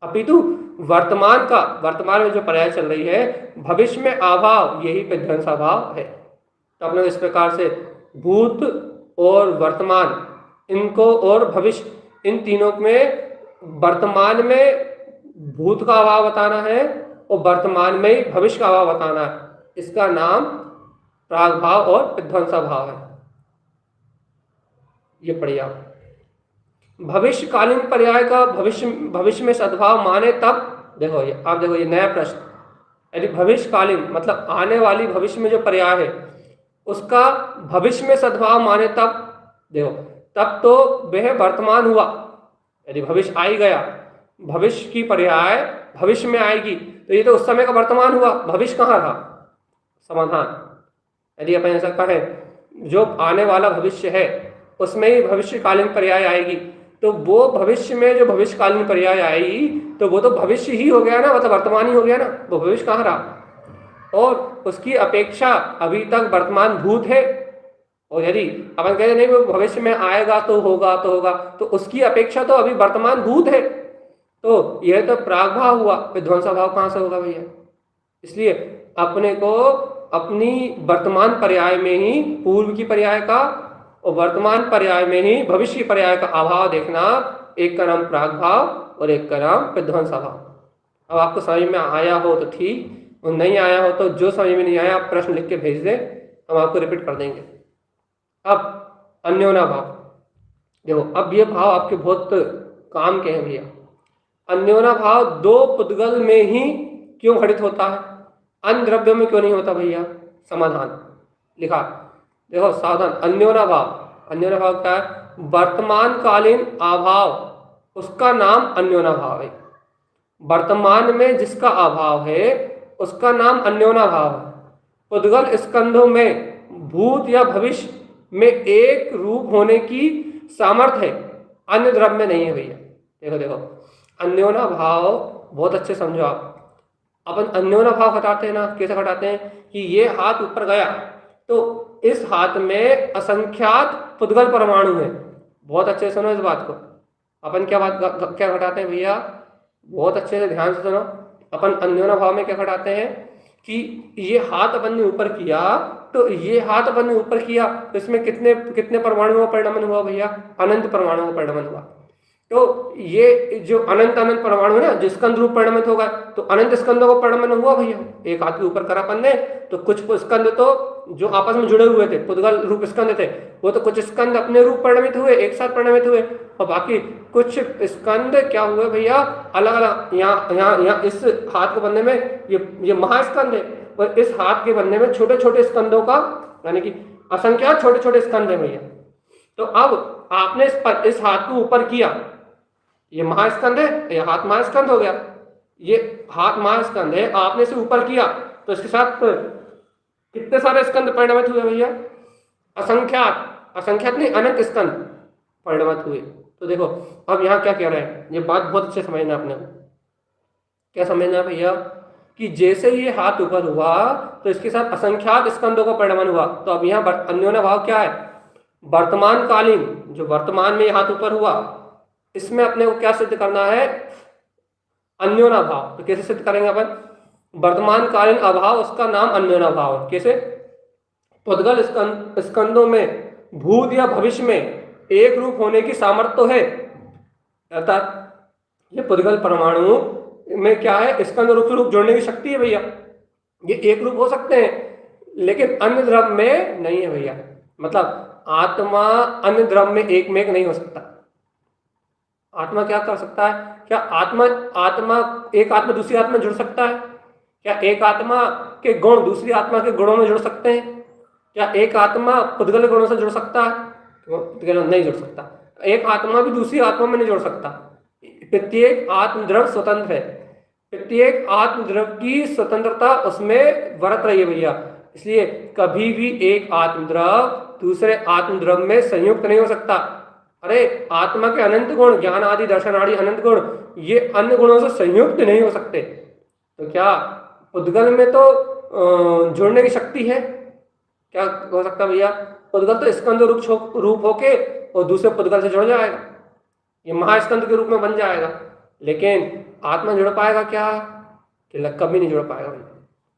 अपितु वर्तमान में जो पर्याय चल रही है भविष्य में अभाव, यही विध्वंसाभाव है। तो अपने इस प्रकार से भूत और वर्तमान इनको और भविष्य, इन तीनों में वर्तमान में भूत का अभाव बताना है और वर्तमान में ही भविष्य का अभाव बताना है, इसका नाम प्रागभाव और विध्वंसाभाव है। ये पढ़िए आप। भविष्यकालीन पर्याय का भविष्य में सद्भाव माने तब, देखो ये आप देखो ये नया प्रश्न, यदि भविष्यकालीन मतलब आने वाली भविष्य में जो पर्याय है उसका भविष्य में सद्भाव माने तब, देखो तब तो वह वर्तमान हुआ, यदि भविष्य आ ही गया, भविष्य की पर्याय भविष्य में आएगी तो ये तो उस समय का वर्तमान हुआ, भविष्य कहाँ रहा। समाधान, यदि अपन ऐसा कहें जो आने वाला भविष्य है उसमें ही भविष्यकालीन पर्याय आएगी, तो वो भविष्य में जो भविष्यकालीन पर्याय आएगी तो वो तो भविष्य ही हो गया ना, मतलब वर्तमान ही हो गया ना, वो भविष्य कहाँ रहा। और उसकी अपेक्षा अभी तक वर्तमान भूत है, और यदि अपन कहते नहीं वो भविष्य में आएगा तो होगा तो उसकी अपेक्षा तो अभी वर्तमान भूत है, तो यह तो प्रागभाव हुआ, विध्वंसाभाव कहाँ से होगा भैया। इसलिए अपने को अपनी वर्तमान पर्याय में ही पूर्व की पर्याय का और वर्तमान पर्याय में ही भविष्य की पर्याय का अभाव देखना, एक का नाम प्रागभाव और एक का नाम विध्वंसाभाव। अब आपको समझ में आया हो तो ठीक, और नहीं आया हो तो जो समझ में नहीं आया आप प्रश्न लिख के भेज दें, हम आपको रिपीट कर देंगे। अब अन्योना भाव, देखो अब ये भाव आपके बहुत काम के हैं भैया। अन्योना भाव दो पुद्गल में ही क्यों घटित होता है, अन्य द्रव्यों में क्यों नहीं होता भैया। समाधान लिखा, देखो सावधान, अन्योना भाव क्या है, वर्तमान कालीन अभाव उसका नाम अन्योना भाव है, वर्तमान में जिसका अभाव है उसका नाम अन्योना भाव है। पुद्गल स्कंधों में भूत या भविष्य में एक रूप होने की सामर्थ्य है, अन्य द्रव्य में नहीं है भैया। देखो देखो अन्योना भाव बहुत अच्छे समझो आप। अपन अन्योना भाव घटाते हैं ना, कैसे घटाते हैं कि ये हाथ ऊपर गया तो इस हाथ में असंख्यात पुद्गल परमाणु है। बहुत अच्छे से सुनो इस बात को। अपन क्या घटाते हैं भैया, बहुत अच्छे से ध्यान से सुनो। अपन अन्योना भाव में क्या घटाते हैं कि ये हाथ अपन ने ऊपर किया, तो ये हाथ अपन ने ऊपर किया तो इसमें कितने परमाणुओं का परिणमन हुआ भैया, अनंत परमाणुओं का परिणमन हुआ। तो ये जो अनंत परमाणु है ना, जो स्कंद रूप परिणमित होगा, तो अनंत स्कंदों का परिणमन हुआ भैया। एक हाथ के ऊपर करा अपन ने, तो कुछ स्कंद तो जो आपस में जुड़े हुए थे पुद्गल रूप स्कंद थे, वो तो कुछ स्कंद अपने रूप परिणमित हुए, एक साथ परिणमित हुए, और बाकी कुछ स्कंद क्या हुए भैया, अलग अलग। यहाँ इस हाथ को बनने में ये महास्कंद है, और इस हाथ के बनने में छोटे छोटे स्कंदों का, यानी कि असंख्यात छोटे छोटे स्कंद है भैया। तो अब आपने इस हाथ को ऊपर किया, ये महास्कंद है, ये हाथ महास्कंद हो गया, ये हाथ महास्कंद है, आपने इसे ऊपर किया तो इसके साथ कितने सारे स्कंद परिणमित हुए भैया, असंख्यात नहीं, अनंत स्कंद परिणमित हुए। तो देखो अब यहाँ क्या कह रहे हैं, ये बात बहुत अच्छे समझना अपने को। क्या समझना भैया कि जैसे ये हाथ ऊपर हुआ तो इसके साथ असंख्यात स्कंदों का परिणमन हुआ। तो अब यहाँ अन्योन्य भाव क्या है, वर्तमान कालीन, जो वर्तमान में ये हाथ ऊपर हुआ, इसमें अपने को क्या सिद्ध करना है, अन्योना भाव। तो कैसे सिद्ध करेंगे अपन, वर्तमान कालीन अभाव उसका नाम अन्योना भाव है। कैसे, पुद्गल स्कंदों में भूत या भविष्य में एक रूप होने की सामर्थ्य तो है, अर्थात ये पुद्गल परमाणु में क्या है, स्कंद रूप से रूप जोड़ने की शक्ति है भैया, ये एक रूप हो सकते हैं, लेकिन अन्य द्रव्य में नहीं है भैया। मतलब आत्मा अन्य द्रव्य में एक में नहीं हो सकता। आत्मा क्या कर सकता है, क्या आत्मा एक आत्मा दूसरी आत्मा जुड़ सकता है, क्या एक आत्मा के गुण दूसरी आत्मा के गुणों में जुड़ सकते हैं, क्या एक आत्मा पुद्गल गुणों से जुड़ सकता है, तो नहीं जुड़ सकता। एक आत्मा भी दूसरी आत्मा में नहीं जुड़ सकता। प्रत्येक आत्मद्रव्य स्वतंत्र है, प्रत्येक आत्मद्रव्य की स्वतंत्रता उसमें बरत रही है भैया। इसलिए कभी भी एक आत्मद्रव दूसरे आत्मद्रव में संयुक्त नहीं हो सकता। अरे आत्मा के अनंत गुण, ज्ञान आदि दर्शन आदि अनंत गुण, ये अन्य गुणों से संयुक्त नहीं हो सकते। तो क्या उद्गल में तो जुड़ने की शक्ति है? क्या हो सकता भैया? उद्गल तो स्कंद रूप होके और दूसरे पुद्गल से जुड़ जाएगा, ये महास्कंद के रूप में बन जाएगा। लेकिन आत्मा जुड़ पाएगा क्या? कि कभी नहीं जुड़ पाएगा भैया।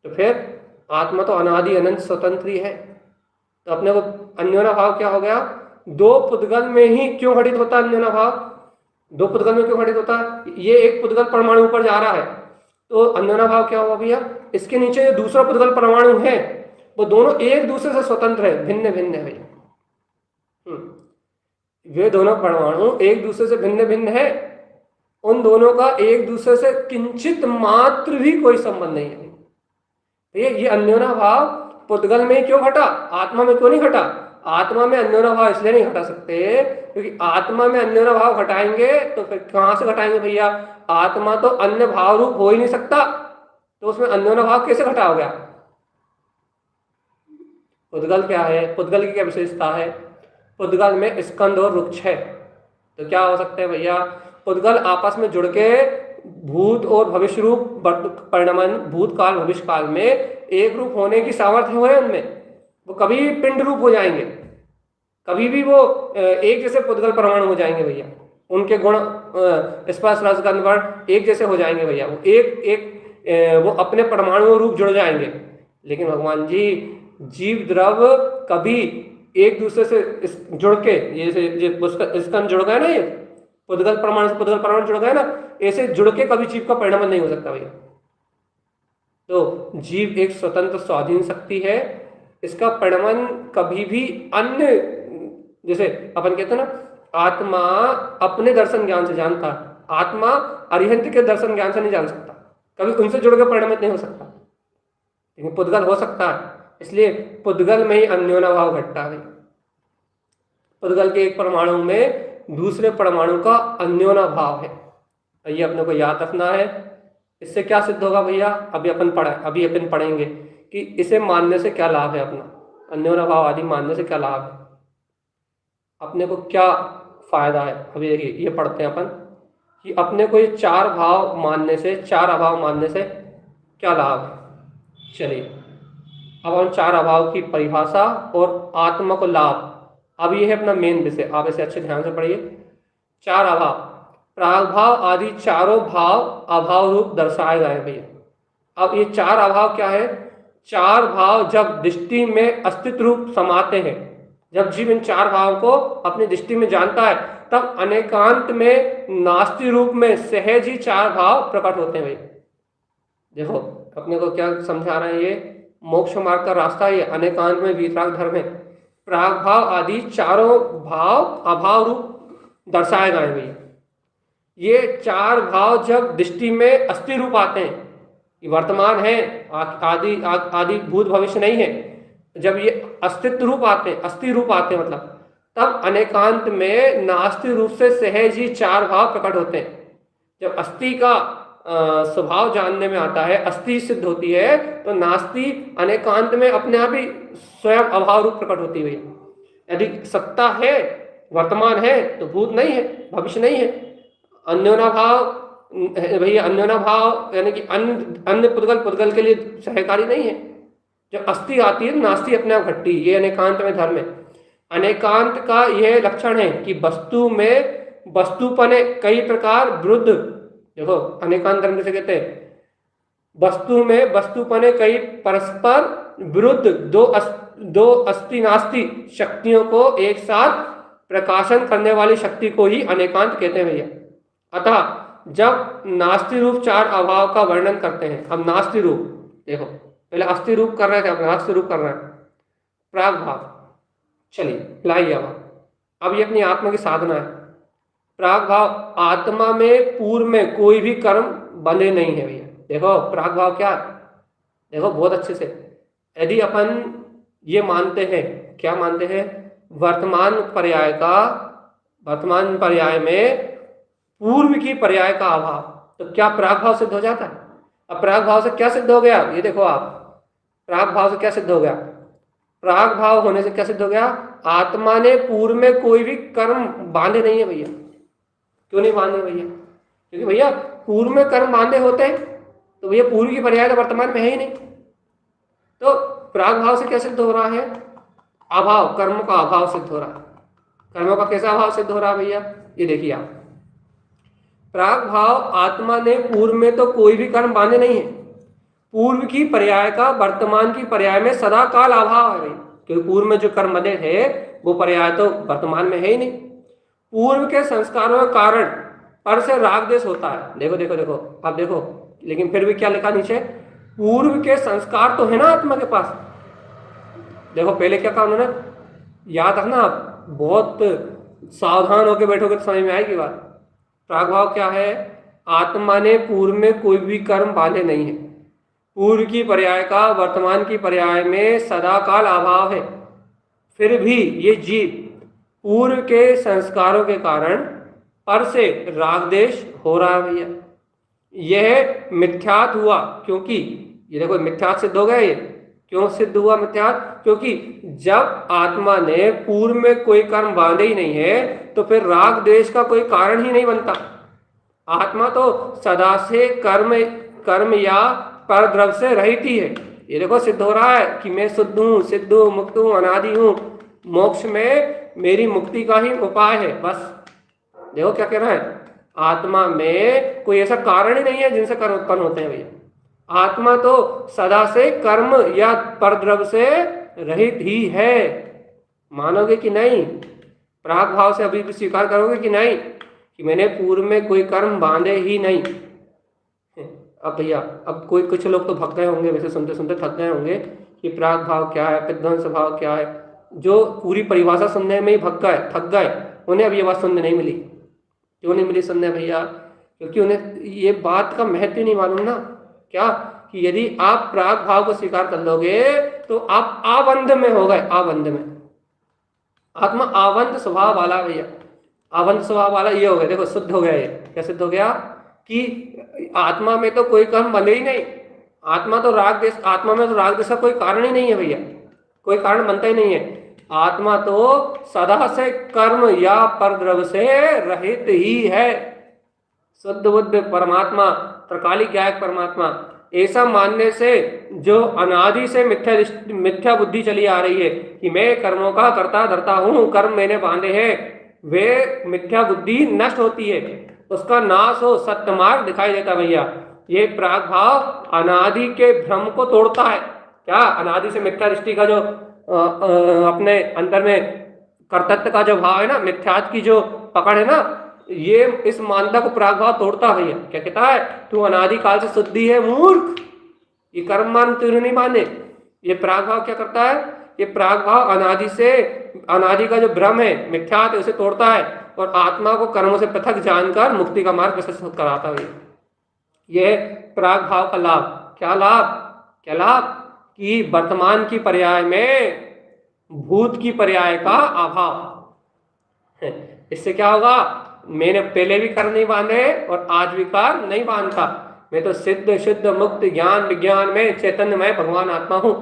तो फिर आत्मा तो अनादि अनंत स्वतंत्र ही है। तो अपने को अन्योन्या भाव क्या हो गया? दो पुद्गल में ही क्यों घटित होता है अन्योन्या भाव? दो पुद्गल में क्यों घटित होता है? ये एक पुद्गल परमाणु ऊपर जा रहा है तो अन्योन्या भाव क्या हुआ भैया? इसके नीचे जो दूसरा पुद्गल परमाणु है वो दोनों एक दूसरे से स्वतंत्र है, भिन्न भिन्न है भैया। वे दोनों परमाणु एक दूसरे से भिन्न भिन्न है, उन दोनों का एक दूसरे से किंचित मात्र भी कोई संबंध नहीं है। ये अन्योन्या भाव पुद्गल में क्यों घटा, आत्मा में क्यों नहीं घटा? आत्मा में अन्योन्या भाव इसलिए नहीं घटा सकते क्योंकि आत्मा में अन्योन्या भाव घटाएंगे तो फिर कहां से घटाएंगे भैया? आत्मा तो अन्य भाव रूप हो ही नहीं सकता, तो उसमें अन्योन्या भाव कैसे घटा हो गया? पुद्गल क्या है? पुद्गल की क्या विशेषता है? पुद्गल में स्कंद और रुक्ष है। तो क्या हो सकते हैं भैया? पुद्गल आपस में जुड़ के भूत और भविष्य रूप परिणमन, भूतकाल भविष्य काल में एक रूप होने की सामर्थ्य हो है उनमें। वो कभी भी पिंड रूप हो जाएंगे, कभी भी वो एक जैसे पुद्गल परमाणु हो जाएंगे भैया। उनके गुण स्पर्श रस गंध वर्ण एक जैसे हो जाएंगे भैया। वो वो अपने परमाणु रूप जुड़ जाएंगे। लेकिन भगवान जी जीव द्रव कभी एक दूसरे से जुड़ के, ये स्कंद जुड़ गए ना, ये पुद्गल परमाणु से पुद्गल परमाणु जुड़ गए ना, ऐसे जुड़ के कभी जीव का परिणाम नहीं हो सकता भैया। तो जीव एक स्वतंत्र स्वाधीन शक्ति है, इसका परिणाम कभी भी अन्य, जैसे अपन कहते हैं ना आत्मा अपने दर्शन ज्ञान से जानता है, आत्मा अरिहंत के दर्शन ज्ञान से नहीं जान सकता, कभी उनसे जुड़ के परिणमित नहीं हो सकता। लेकिन पुद्गल हो सकता है, इसलिए पुद्गल में ही अन्योन्या भाव घटता है। पुद्गल के एक परमाणु में दूसरे परमाणु का अन्योन्या भाव है, ये अपने को याद रखना है। इससे क्या सिद्ध होगा भैया? अभी अपन पढ़ेंगे कि इसे मानने से क्या लाभ है, अपना अन्योन्या भाव आदि मानने से क्या लाभ है, अपने को क्या फायदा है। अभी देखिए ये पढ़ते हैं अपन कि अपने को ये चार भाव मानने से, चार अभाव मानने से क्या लाभ है। चलिए अब हम चार अभाव की परिभाषा और आत्मा को लाभ, अब ये है अपना मेन विषय, आप इसे अच्छे ध्यान से पढ़िए। चार अभाव, प्रागभाव आदि चारों भाव अभाव रूप दर्शाए गए भैया। अब ये चार अभाव क्या है? चार भाव जब दृष्टि में अस्तित्व रूप समाते हैं, जब जीव इन चार भाव को अपनी दृष्टि में जानता है, तब अनेकांत में नास्ति रूप में सहज ही चार भाव प्रकट होते हैं भैया। देखो अपने को क्या समझा रहे हैं, ये मोक्ष मार्ग का रास्ता, ये अनेकांत में वीतराग धर्म है। प्राग भाव आदि चारों भाव अभाव रूप दर्शाए गए भैया। ये चार भाव जब दृष्टि में अस्थि रूप आते हैं, ये वर्तमान है, आदि भूत भविष्य नहीं है, जब ये अस्तित्व रूप आते हैं, अस्थि रूप आते हैं मतलब, तब अनेकांत में नास्ति रूप से सहज ही चार भाव प्रकट होते हैं। जब अस्थि का स्वभाव जानने में आता है, अस्थि सिद्ध होती है, तो नास्ति अनेकांत में अपने आप ही स्वयं अभाव रूप प्रकट होती है भैया। यदि सत्ता है, वर्तमान है, तो भूत नहीं है, भविष्य नहीं है। अन्योन्या भाव भैया, अन्योन्या भाव यानी कि अन्य पुद्गल के लिए सहकारी नहीं है। जब अस्थि आती है नास्ति अपने आप घटती, ये अनेकांत में धर्म है। अनेकांत का यह लक्षण है कि वस्तु में वस्तुपने कई प्रकार विरुद्ध, देखो अनेकांत धर्म से कहते हैं वस्तु में वस्तुपने कई परस्पर विरुद्ध दो अस्थि नास्ति शक्तियों को एक साथ प्रकाशन करने वाली शक्ति को ही अनेकांत कहते हैं भैया। अतः जब नास्ति रूप चार अभाव का वर्णन करते हैं, अब नास्ति रूप देखो, पहले अस्थि रूप कर रहे थे, अब नास्ति रूप कर रहे हैं, प्राग भाव। चलिए लाइए अब ये अपनी आत्मा की साधना है। प्राग भाव आत्मा में पूर्व में कोई भी कर्म बंधे नहीं है भैया। देखो प्राग भाव क्या है, देखो बहुत अच्छे से, यदि अपन ये मानते हैं, क्या मानते हैं, वर्तमान पर्याय में पूर्व की पर्याय का अभाव, तो क्या प्राग भाव सिद्ध हो जाता है। अब प्राग भाव से क्या सिद्ध हो गया, ये देखो आप, प्राग भाव से क्या सिद्ध हो गया? प्राग भाव होने से क्या सिद्ध हो गया? आत्मा ने पूर्व में कोई भी कर्म बांधे नहीं है भैया। क्यों नहीं बांधे भैया? क्योंकि भैया पूर्व में कर्म बांधे होते हैं तो भैया पूर्व की पर्याय तो वर्तमान में है ही नहीं। तो प्राग भाव से क्या सिद्ध हो रहा है? अभाव, कर्म का अभाव सिद्ध हो रहा है। कर्मों का कैसा अभाव सिद्ध हो रहा है भैया? ये देखिए आप, प्राग भाव आत्मा ने पूर्व में तो कोई भी कर्म बांधे नहीं है, पूर्व की पर्याय का वर्तमान की पर्याय में सदा काल अभाव है भाई। क्योंकि पूर्व में जो कर्म बने थे वो पर्याय तो वर्तमान में है ही नहीं। पूर्व के संस्कारों के कारण पर से राग देश होता है। देखो देखो देखो अब देखो, लेकिन फिर भी क्या लिखा नीचे? पूर्व के संस्कार तो है ना आत्मा के पास। देखो पहले क्या कहा उन्होंने, याद रखना आप, बहुत सावधान होकर बैठोगे तो समझ में आएगी बात। प्राग भाव क्या है? आत्मा ने पूर्व में कोई भी कर्म बांधे नहीं है, पूर्व की पर्याय का वर्तमान की पर्याय में सदा काल अभाव है। फिर भी ये जीव पूर्व के संस्कारों के कारण पर से राग देश हो रहा है भैया। यह मिथ्यात हुआ, क्योंकि ये देखो मिथ्यात सिद्ध हो गया। ये क्यों सिद्ध हुआ मिथ्यात? क्योंकि जब आत्मा ने पूर्व में कोई कर्म बांधे ही नहीं है तो फिर राग देश का कोई कारण ही नहीं बनता। आत्मा तो सदा से कर्म या पर द्रव्य से रहित ही है। ये देखो सिद्ध हो रहा है कि मैं शुद्ध हूँ, सिद्ध हूँ, मुक्त हूँ, अनादि हूँ, मोक्ष में मेरी मुक्ति का ही उपाय है बस। देखो क्या कह रहा है, आत्मा में कोई ऐसा कारण ही नहीं है जिनसे कर्म उत्पन्न होते हैं भैया। आत्मा तो सदा से कर्म या परद्रव्य से रहित ही है। मानोगे कि नहीं? प्राग भाव से अभी भी स्वीकार करोगे कि नहीं कि मैंने पूर्व में कोई कर्म बांधे ही नहीं? अब भैया अब कोई कुछ लोग तो भग गए होंगे, वैसे सुनते सुनते थक गए होंगे कि प्राग भाव क्या है, विध्वंस भाव क्या है। जो पूरी परिभाषा सुनने में ही थक गए, उन्हें अब ये बात सुनने नहीं मिली। क्यों नहीं मिली सुनने भैया? क्योंकि उन्हें ये बात का महत्व नहीं मालूम ना, क्या कि यदि आप प्राग भाव को स्वीकार कर लोगे तो आप आबंध में हो गए। आबंध में, आत्मा आबंध स्वभाव वाला भैया, आबंध स्वभाव वाला ये हो गया। देखो शुद्ध हो गया। ये क्या सिद्ध हो गया कि आत्मा में तो कोई कर्म बने ही नहीं। आत्मा तो राग देश, आत्मा में तो राग देश का कोई कारण ही नहीं है भैया, कोई कारण बनता ही नहीं है। आत्मा तो सदा से कर्म या परद्रव्य से रहित ही है। शुद्ध बुद्ध परमात्मा, त्रिकालिक गायक परमात्मा, ऐसा मानने से जो अनादि से मिथ्या बुद्धि चली आ रही है कि मैं कर्मों का कर्ता धर्ता हूं, कर्म मैंने बांधे हैं, वे मिथ्या बुद्धि नष्ट होती है, उसका नाश हो, सत्य मार्ग दिखाई देता भैया। ये प्राग भाव अनादि के भ्रम को तोड़ता है। क्या? अनादि से मिथ्या दृष्टि का जो अपने अंदर में कर्तव्य का जो भाव है ना, मिथ्यात की जो पकड़ है ना, ये इस मानता को प्राग भाव तोड़ता है भैया। क्या कहता है? तू अनादि काल से शुद्धि है मूर्ख, ये कर्म मान तूने नहीं माने। ये प्राग भाव क्या करता है? ये प्राग भाव अनादि से, अनादि का जो भ्रम है, मिथ्यात है, उसे तोड़ता है और आत्मा को कर्मों से पृथक जानकर मुक्ति का मार्ग प्रशस्त कराता है। यह प्राग भाव का लाभ। क्या लाभ? क्या लाभ? कि वर्तमान की पर्याय में भूत की पर्याय का अभाव। इससे क्या होगा? मैंने पहले भी कर्म नहीं बांधे और आज भी कर्म नहीं बांधता, मैं तो सिद्ध शुद्ध मुक्त ज्ञान विज्ञान में चैतन्यमय भगवान आत्मा हूं।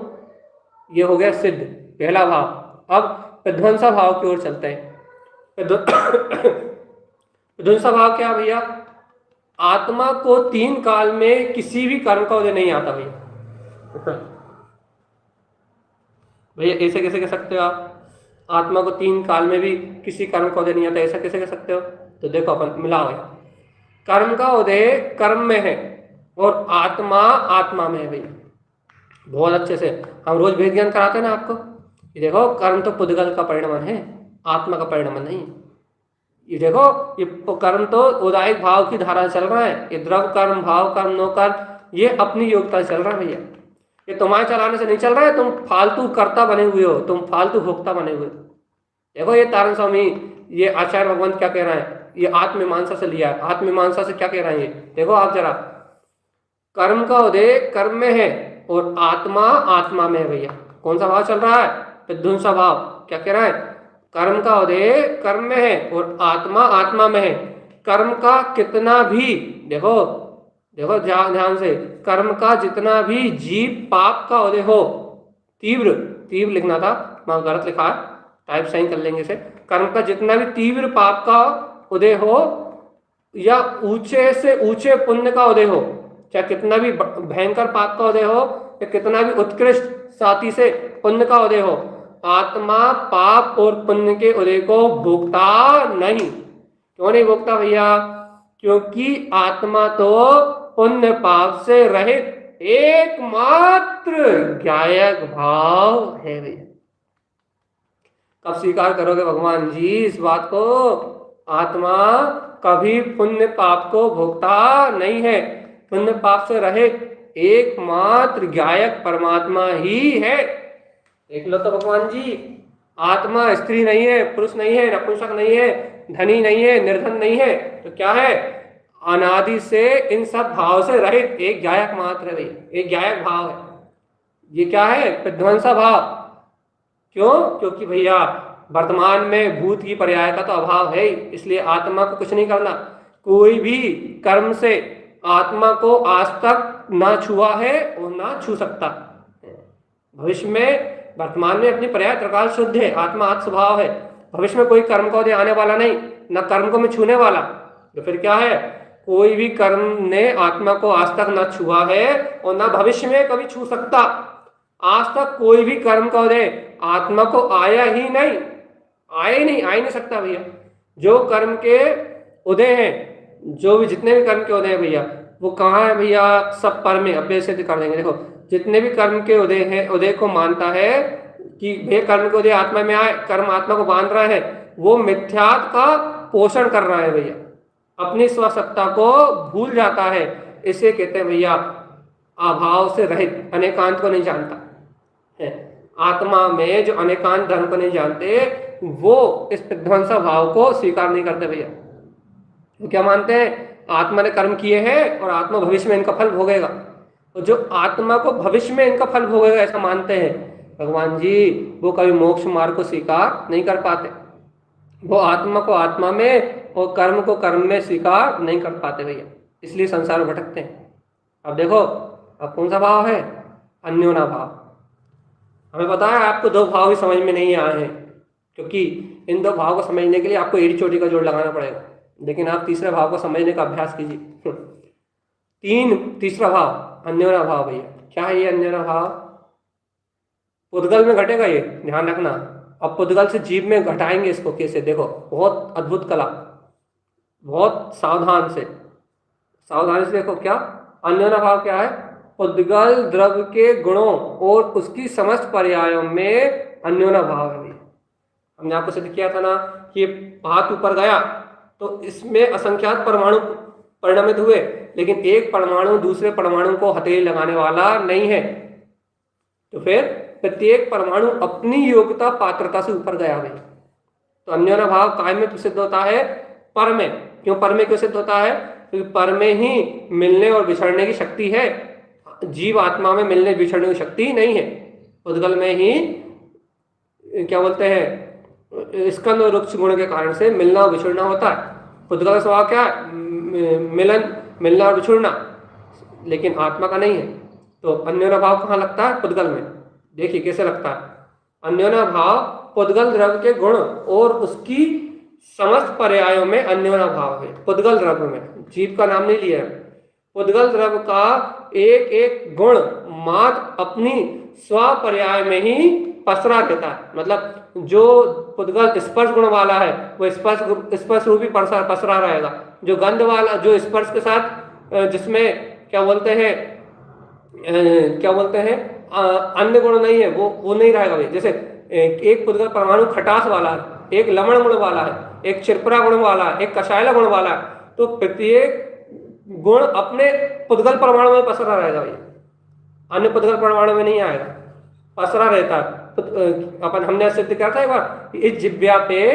ये हो गया सिद्ध, पहला भाव। अब विध्वंसा भाव की ओर चलते हैं। विध्वंसा भाव क्या भैया? आत्मा को तीन काल में किसी भी कर्म का उदय नहीं आता भैया। भैया ऐसे कैसे कह सकते हो आप? आत्मा को तीन काल में भी किसी कर्म का उदय नहीं आता, ऐसा कैसे कह सकते हो? तो देखो अपन मिलाओ, कर्म का उदय कर्म में है और आत्मा आत्मा में है भैया। बहुत अच्छे से हम रोज वेद ज्ञान कराते हैं ना आपको। ये देखो कर्म तो पुद्गल का परिणाम है, आत्मा का परिणाम नहीं। ये देखो ये कर्म तो उदायिक भाव की धारा चल रहा है, ये द्रव कर्म, भाव कर्म, नो कर्म, ये अपनी योग्यता चल रहा है भैया। ये तुम्हारे चलाने से नहीं चल रहा है, तुम फालतू कर्ता बने हुए हो, तुम फालतू भोक्ता बने हुए हो। देखो ये तारण स्वामी, ये आचार्य भगवंत क्या कह रहा है, ये आत्मीमांसा से लिया है। आत्मीमांसा से क्या कह रहे हैं ये देखो आप जरा, कर्म का उदय कर्म में है और आत्मा आत्मा में है भैया। कौन सा भाव चल रहा है? विध्वंसा भाव। क्या कह रहा है? कर्म का उदय कर्म में है और आत्मा आत्मा में है। कर्म का कितना भी देखो देखो ध्यान से, कर्म का जितना भी जीव पाप का उदय हो, तीव्र तीव्र लिखना था, वहां गलत लिखा है, टाइप सही कर लेंगे इसे। कर्म का जितना भी तीव्र पाप का उदय हो या ऊंचे से ऊंचे पुण्य का उदय हो, चाहे कितना भी भयंकर पाप का उदय हो या कितना भी उत्कृष्ट साथी से पुण्य का उदय हो, आत्मा पाप और पुण्य के उदय को भोगता नहीं। क्यों नहीं भोगता भैया? क्योंकि आत्मा तो पुण्य पाप से रहित एकमात्र ज्ञायक भाव है भैया। कब स्वीकार करोगे भगवान जी इस बात को? आत्मा कभी पुण्य पाप को भोगता नहीं है, पुण्य पाप से रहित एकमात्र ज्ञायक परमात्मा ही है। देख लो तो भगवान जी, आत्मा स्त्री नहीं है, पुरुष नहीं है, नपुंसक नहीं है, धनी नहीं है, निर्धन नहीं है, तो क्या है? अनादि से इन सब भाव से रहित एक ज्ञायक मात्र है भैया, एक ज्ञायक भाव है। ये क्या है? विध्वंसा भाव। क्यों? क्योंकि भैया वर्तमान में भूत की पर्याय का तो अभाव है ही, इसलिए आत्मा को कुछ नहीं करना। कोई भी कर्म से आत्मा को आज तक ना छुआ है और ना छू सकता। भविष्य में, वर्तमान में अपनी पर्याय त्रिकाल शुद्ध है, आत्मा आत्म स्वभाव है। भविष्य में कोई कर्म का उदय आने वाला नहीं, न कर्म को मैं छूने वाला। तो फिर क्या है? कोई भी कर्म ने आत्मा को आज तक न छुआ है और न भविष्य में कभी छू सकता। आज तक कोई भी कर्म का उदय आत्मा को आया ही नहीं, आया ही नहीं, आ ही नहीं सकता भैया। जो कर्म के उदय हैं, जो भी जितने भी कर्म के उदय हैं भैया, वो कहाँ है भैया? सब पर में। अब से कर देंगे। देखो, जितने भी कर्म के उदय हैं, उदय को मानता है कि भैया कर्म के उदय आत्मा में आए, कर्म आत्मा को बांध रहा है, वो मिथ्यात्व का पोषण कर रहा है भैया, अपनी स्वसत्ता को भूल जाता है। इसे कहते हैं भैया अभाव से रहित, अनेकांत को नहीं जानता है। आत्मा में जो अनेकांत धर्म को नहीं जानते, वो इस विध्वंसा भाव को स्वीकार नहीं करते भैया। वो क्या मानते हैं? आत्मा ने कर्म किए हैं और आत्मा भविष्य में इनका फल भोगेगा। तो जो आत्मा को भविष्य में इनका फल भोगेगा ऐसा मानते हैं भगवान जी, वो कभी मोक्ष मार्ग को स्वीकार नहीं कर पाते। वो आत्मा को आत्मा में और कर्म को कर्म में स्वीकार नहीं कर पाते भैया, इसलिए संसार में भटकते हैं। अब देखो, अब कौन सा भाव है? अन्योना भाव। हमें पता है आपको दो भाव ही समझ में नहीं आए हैं, क्योंकि इन दो भाव को समझने के लिए आपको एड़ी चोटी का जोड़ लगाना पड़ेगा। लेकिन आप तीसरे भाव को समझने का अभ्यास कीजिए। तीसरा भाव अन्योना भाव भैया। क्या है ये अन्योना भाव? पुद्गल में घटेगा ये, ध्यान रखना। अब पुद्गल से जीव में घटाएंगे इसको कैसे? देखो, बहुत अद्भुत कला, बहुत सावधान से देखो। क्या अन्योना भाव क्या है? पुद्गल द्रव्य के गुणों और उसकी समस्त पर्यायों में अन्योना भाव है भैया। हमने आपको सिद्ध किया था ना कि हाथ ऊपर गया तो इसमें असंख्यात परमाणु परिणमित हुए, लेकिन एक परमाणु दूसरे परमाणु को हथेली लगाने वाला नहीं है। तो फिर प्रत्येक परमाणु अपनी योग्यता पात्रता से ऊपर गया भाई। तो अन्योना भाव काय में सिद्ध होता है? पर में। क्यों पर में क्यों सिद्ध होता है? क्योंकि पर में ही मिलने और बिछड़ने की शक्ति है, जीव आत्मा में मिलने बिछड़ने की शक्ति नहीं है। उद्गल में ही क्या बोलते हैं, स्कंद और रुक्ष गुण के कारण से मिलना और बिछड़ना होता है। उद्गल का स्वभाव क्या है? मिलना और बिछुड़ना, लेकिन आत्मा का नहीं है। तो अन्योना भाव कहाँ लगता है? पुद्गल में। देखिए कैसे लगता है। अन्योना भाव पुद्गल द्रव्य के गुण और उसकी समस्त पर्यायों में अन्योना भाव है। पुद्गल द्रव्य में, जीव का नाम नहीं लिया है। पुद्गल द्रव्य का एक एक गुण मात्र अपनी स्वपर्याय में ही पसरा रहता है। मतलब जो पुद्गल स्पर्श गुण वाला है वो स्पर्श रूपी पसरा रहेगा। जो गंध वाला, जो स्पर्श के साथ जिसमें क्या बोलते हैं अन्य गुण नहीं है, वो नहीं रहेगा भाई। जैसे एक पुद्गल परमाणु खटास वाला है, एक लवण गुण वाला है, एक चिरपरा गुण वाला है, एक कषायला गुण वाला है। तो प्रत्येक गुण अपने पुद्गल परमाणु में पसरा रहेगा भाई, अन्य पुद्गल परमाणु में नहीं आएगा, पसरा रहता है। अपन हमने सिद्ध किया था एक बार, इस जिव्या पे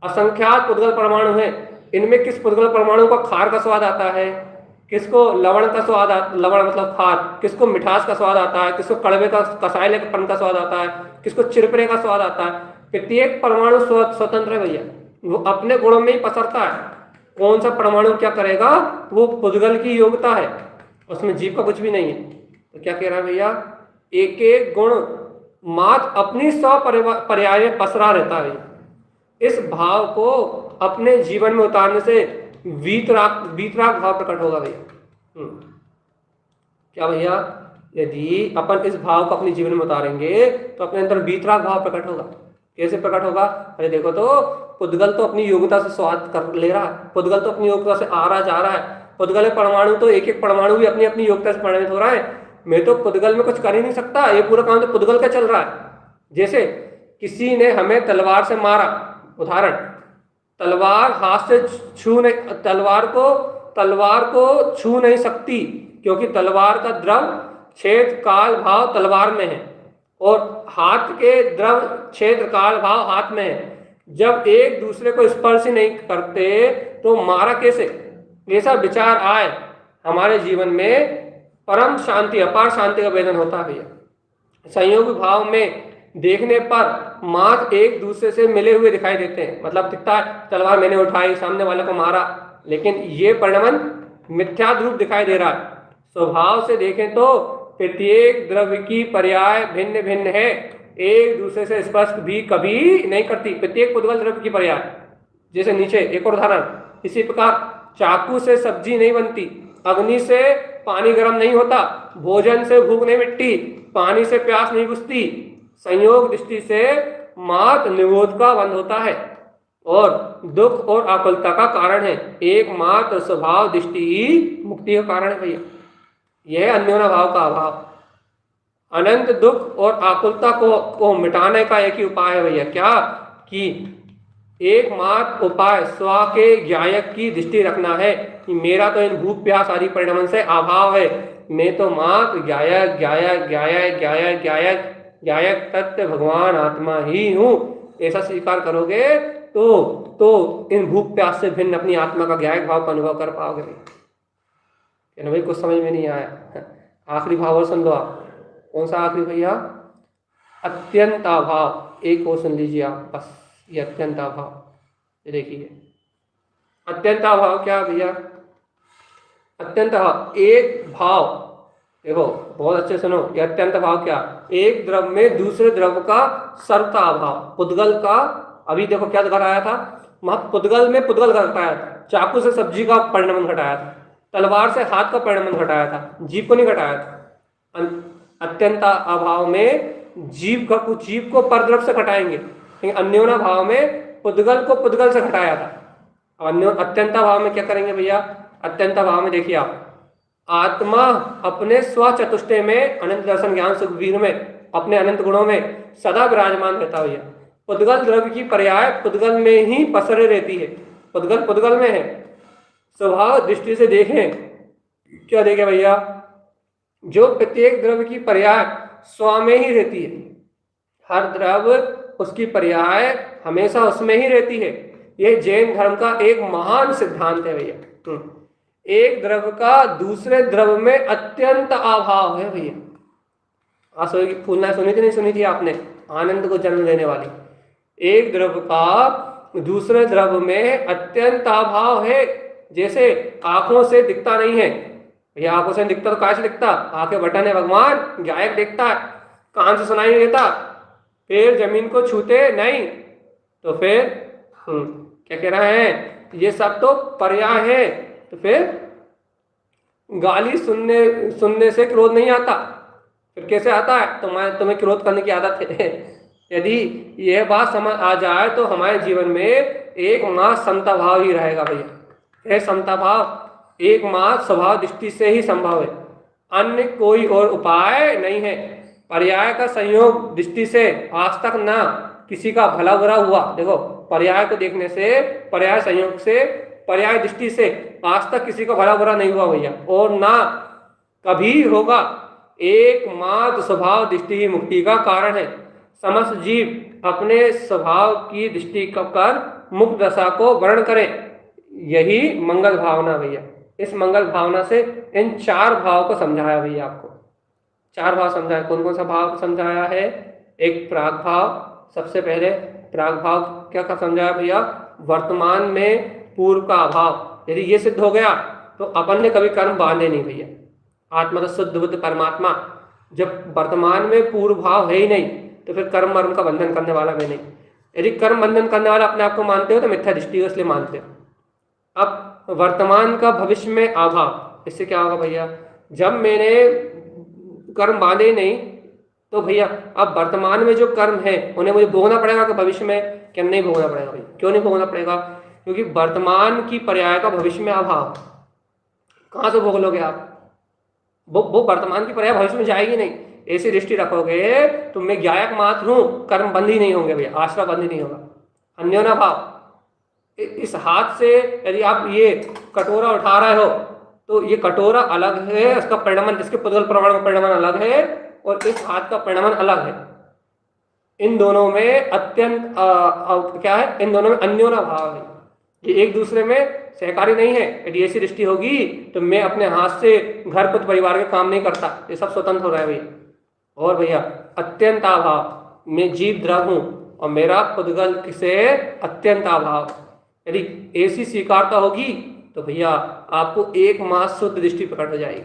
असंख्यात पुद्गल परमाणु हैं। इनमें किस पुद्गल परमाणु को खार का स्वाद आता है, किसको लवण का स्वाद लवण मतलब खार, किसको मिठास का स्वाद आता है, किसको कड़वे का कसायलेपन का स्वाद आता है, किसको चिरपरे का स्वाद आता है। प्रत्येक परमाणु स्वतंत्र है भैया, वो अपने गुणों में ही पसरता है। कौन सा परमाणु क्या करेगा, वो पुद्गल की योग्यता है, उसमें जीव का कुछ भी नहीं है। तो क्या कह रहा है भैया, एक एक गुण मात्र अपनी पर्याय में पसरा रहता है। इस भाव को अपने जीवन में उतारने से वीतराग भाव प्रकट होगा भैया। क्या भैया, यदि अपन इस भाव को अपने जीवन में उतारेंगे तो अपने अंदर वीतराग भाव प्रकट होगा। कैसे प्रकट होगा? अरे देखो तो, पुद्गल तो अपनी योग्यता से स्वाद कर ले रहा है, पुद्गल तो अपनी योग्यता से आ रहा जा रहा है, पुद्गल परमाणु तो एक एक परमाणु भी अपनी अपनी योग्यता से परिणत हो रहा है। मैं तो पुद्गल में कुछ कर ही नहीं सकता, ये पूरा काम तो पुद्गल का चल रहा है। जैसे किसी ने हमें तलवार से मारा, उदाहरण, तलवार हाथ से छू नहीं, तलवार को छू नहीं सकती, क्योंकि तलवार का द्रव छेद काल भाव तलवार में है और हाथ के द्रव छेद काल भाव हाथ में है। जब एक दूसरे को स्पर्श नहीं करते तो मारा कैसे? ऐसा विचार आए हमारे जीवन में, परम शांति, अपार शांति का वेदन होता है भैया। संयोग भाव में देखने पर मात्र एक दूसरे से मिले हुए दिखाई देते हैं, मतलब दिखता है तलवार मैंने उठाई, सामने वाले को मारा, लेकिन ये परिणमन मिथ्या रूप दिखाई दे रहा है। स्वभाव से देखें तो प्रत्येक द्रव्य की पर्याय भिन्न भिन्न है, एक दूसरे से स्पर्श भी कभी नहीं करती, प्रत्येक पुद्गल द्रव्य की पर्याय। जैसे नीचे एक और उदाहरण, इसी प्रकार चाकू से सब्जी नहीं बनती, अग्नि से पानी गर्म नहीं होता, भोजन से भूख नहीं मिटती, पानी से प्यास नहीं बुझती। संयोग दृष्टि से मात्र निरोध का बंध होता है और दुख और आकुलता का कारण है, एकमात्र स्वभाव दृष्टि ही मुक्ति का कारण है भैया। यह अन्योन्य भाव का अभाव, अनंत दुख और आकुलता को मिटाने का एक ही उपाय है भैया। क्या? कि एकमात्र उपाय स्व के ज्ञायक की दृष्टि रखना है कि मेरा तो इन भूख प्यास आदि परिणाम से अभाव है, मैं तो मात्र ज्ञायक ज्ञायक ज्ञायक ज्ञायक ज्ञायक ज्ञायक तत्व भगवान आत्मा ही हूँ। ऐसा स्वीकार करोगे तो इन भूख प्यास से भिन्न अपनी आत्मा का ज्ञायक भाव का अनुभव कर पाओगे। भाई कुछ समझ में नहीं आया, आखिरी भाव और सुन लो आप। कौन सा आखिरी भैया? अत्यंत अभाव। एक और सुन लीजिए आप बस, ये अत्यंत अभाव। ये देखिए अत्यंत अभाव क्या भैया? अत्यंत अभाव एक भाव, देखो बहुत अच्छे सुनो, ये अत्यंत भाव क्या? एक द्रव में दूसरे द्रव का सर्वता अभाव। पुद्गल का अभी देखो क्या घटाया था, पुद्गल में पुद्गल घटाया था, चाकू से सब्जी का परिणाम घटाया था, तलवार से हाथ का परिणाम घटाया था, जीव को नहीं घटाया था। अत्यंत अभाव में जीव को परद्रव से घटाएंगे, लेकिन अन्योन्य भाव में पुद्गल को पुद्गल से घटाया था। अत्यंत भाव में क्या करेंगे भैया? अत्यंत भाव में देखिए आप, आत्मा अपने स्वचतुष्टय में अनंत दर्शन ज्ञान सुखवीर में अपने अनंत गुणों में सदा विराजमान रहता भैया। पुद्गल द्रव्य की पर्याय पुद्गल में ही पसरे रहती है, पुद्गल पुद्गल में है। स्वभाव दृष्टि से देखें, क्या देखें भैया? जो प्रत्येक द्रव्य की पर्याय स्व में ही रहती है, हर द्रव्य उसकी पर्याय हमेशा उसमें ही रहती है। यह जैन धर्म का एक महान सिद्धांत है भैया। एक द्रव्य का दूसरे द्रव्य में अत्यंत अभाव है भैया। फूलना सुनी थी नहीं सुनी थी आपने? आनंद को जन्म देने वाली। एक द्रव्य का दूसरे द्रव्य में अत्यंत अभाव है। जैसे आंखों से दिखता नहीं है भैया, आंखों से दिखता तो कैसे दिखता? आंखें बटन है भगवान, गायक दिखता है, कान से सुनाई नहीं देता, पैर जमीन को छूते नहीं, तो फिर क्या कह रहा है? ये सब तो पर्याय है। तो फिर गाली सुनने से क्रोध नहीं आता, फिर कैसे आता है? तुम्हें क्रोध करने की आदत है। यदि यह बात समझ आ जाए तो हमारे जीवन में एक मात्र समता भाव ही रहेगा भैया। यह समता भाव एक मात्र स्वभाव दृष्टि से ही संभव है, अन्य कोई और उपाय नहीं है। पर्याय का संयोग दृष्टि से आज तक ना किसी का भला बुरा हुआ। देखो पर्याय को देखने से, पर्याय संयोग से, पर्याय दृष्टि से आज तक किसी का भला बुरा नहीं हुआ भैया, और ना कभी होगा। एकमात्र स्वभाव दृष्टि ही मुक्ति का कारण है। समस्त जीव अपने स्वभाव की दृष्टि कर मुक्त दशा को वर्ण करें, यही मंगल भावना भैया। इस मंगल भावना से इन चार भाव को समझाया भैया। आपको चार भाव समझाया। कौन कौन सा भाव समझाया है? एक प्राग भाव, सबसे पहले प्राग भाव क्या समझाया भैया? वर्तमान में पूर्व का अभाव, यदि ये सिद्ध हो गया तो अपन ने कभी कर्म बांधे नहीं भैया। आत्मा तो शुद्ध बुद्ध परमात्मा, जब वर्तमान में पूर्व भाव है ही नहीं तो फिर कर्म वर्म का बंधन करने वाला भी नहीं। यदि कर्म बंधन करने वाला अपने आप को मानते हो तो मिथ्या दृष्टि हो, इसलिए मानते हो। अब वर्तमान का भविष्य में अभाव, इससे क्या होगा भैया, जब मैंने कर्म बांधे ही नहीं तो भैया अब वर्तमान में जो कर्म है उन्हें मुझे भोगना पड़ेगा कि भविष्य में क्या नहीं भोगना पड़ेगा भैया? क्यों नहीं भोगना पड़ेगा? क्योंकि वर्तमान की पर्याय का भविष्य में अभाव। कहाँ से भोग लोगे आप? वो वर्तमान की पर्याय भविष्य में जाएगी नहीं। ऐसी दृष्टि रखोगे तो मैं ज्ञायक मात्र हूं, कर्म बंद ही नहीं होंगे भैया, आश्रय बंद ही नहीं होगा। अन्योन्या भाव, इस हाथ से यदि आप ये कटोरा उठा रहे हो तो ये कटोरा अलग है, उसका परिणाम, इसके पुद्गल प्रमाण का परिणाम अलग है और इस हाथ का परिणाम अलग है। इन दोनों में अत्यंत क्या है, इन दोनों में अन्योन्या भाव है, ये एक दूसरे में सहकारी नहीं है। यदि ऐसी दृष्टि होगी तो मैं अपने हाथ से घर पुत्र परिवार के काम नहीं करता, ये सब स्वतंत्र हो रहा है भैया। और भैया अत्यंत अभाव, मैं जीव द्रव हूं और मेरा पुद्गल से अत्यंत अभाव, यदि ऐसी स्वीकारता होगी तो भैया आपको एक मास शुद्ध दृष्टि प्रकट हो जाएगी।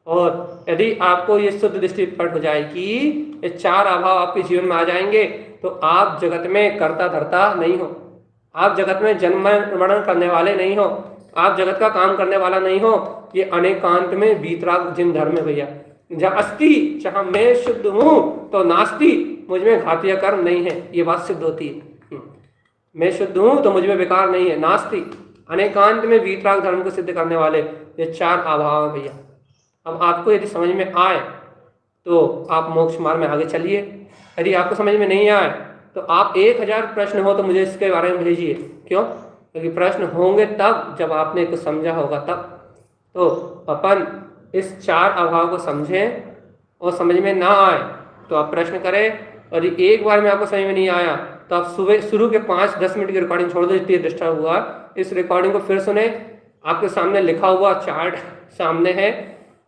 और यदि आपको ये शुद्ध दृष्टि प्रकट हो जाएगी, ये चार अभाव आपके जीवन में आ जाएंगे तो आप जगत में कर्ता धर्ता नहीं हो, आप जगत में जन्म मरण करने वाले नहीं हो, आप जगत का काम करने वाला नहीं हो। ये अनेकांत में वीतराग जिन धर्म है भैया, जब अस्ति जहां मैं शुद्ध हूं तो नास्ति, मुझ में घातीय कर्म नहीं है, ये बात सिद्ध होती है। मैं शुद्ध हूं तो मुझ में विकार नहीं है, नास्ति, अनेकांत में वीतराग धर्म को सिद्ध करने वाले ये चार अभाव है भैया। अब आपको यदि समझ में आए तो आप मोक्ष मार्ग में आगे चलिए, यदि आपको समझ में नहीं आए तो आप 1000 प्रश्न हो तो मुझे इसके बारे में भेजिए। क्यों? क्योंकि प्रश्न होंगे तब जब आपने कुछ समझा होगा तब। तो अपन इस चार अभाव को समझें और समझ में ना आए तो आप प्रश्न करें, और एक बार में आपको समझ में नहीं आया तो आप सुबह शुरू के 5-10 मिनट की रिकॉर्डिंग छोड़ दो, जितनी डिस्टर्ब हुआ इस रिकॉर्डिंग को फिर सुने। आपके सामने लिखा हुआ चार्ट सामने है,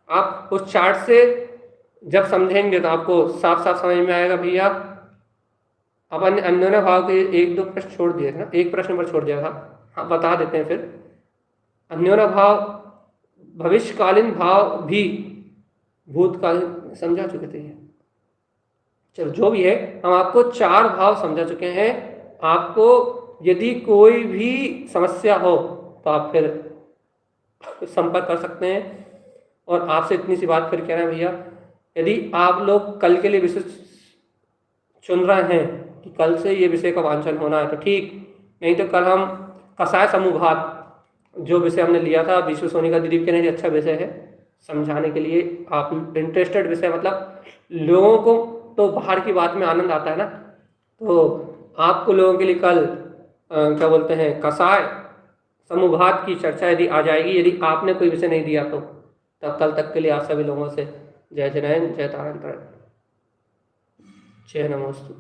आप उस चार्ट से जब समझेंगे तो आपको साफ साफ समझ में आएगा भैया। अपन अन्योन्या भाव के 1-2 प्रश्न छोड़ दिए थे ना, एक प्रश्न पर छोड़ दिया था, हाँ बता देते हैं फिर। अन्योन्या भाव भविष्यकालीन भाव भी भूतकालीन समझा चुके थे ये। चलो जो भी है, हम आपको 4 भाव समझा चुके हैं। आपको यदि कोई भी समस्या हो तो आप फिर संपर्क कर सकते हैं। और आपसे इतनी सी बात फिर कह रहे हैं भैया, यदि आप लोग कल के लिए विषय चुन रहे हैं कि कल से ये विषय का वांछन होना है तो ठीक, नहीं तो कल हम कसाय समूहघात जो विषय हमने लिया था विश्व सोनिका दीदी के लिए अच्छा विषय है समझाने के लिए। आप इंटरेस्टेड विषय, मतलब लोगों को तो बाहर की बात में आनंद आता है ना, तो आपको लोगों के लिए कल क्या बोलते हैं कसाय समूहघात की चर्चा यदि आ जाएगी, यदि आपने कोई विषय नहीं दिया तो तब कल तक के लिए आप सभी लोगों से जय जैन जय तारण जय नमोस्तु।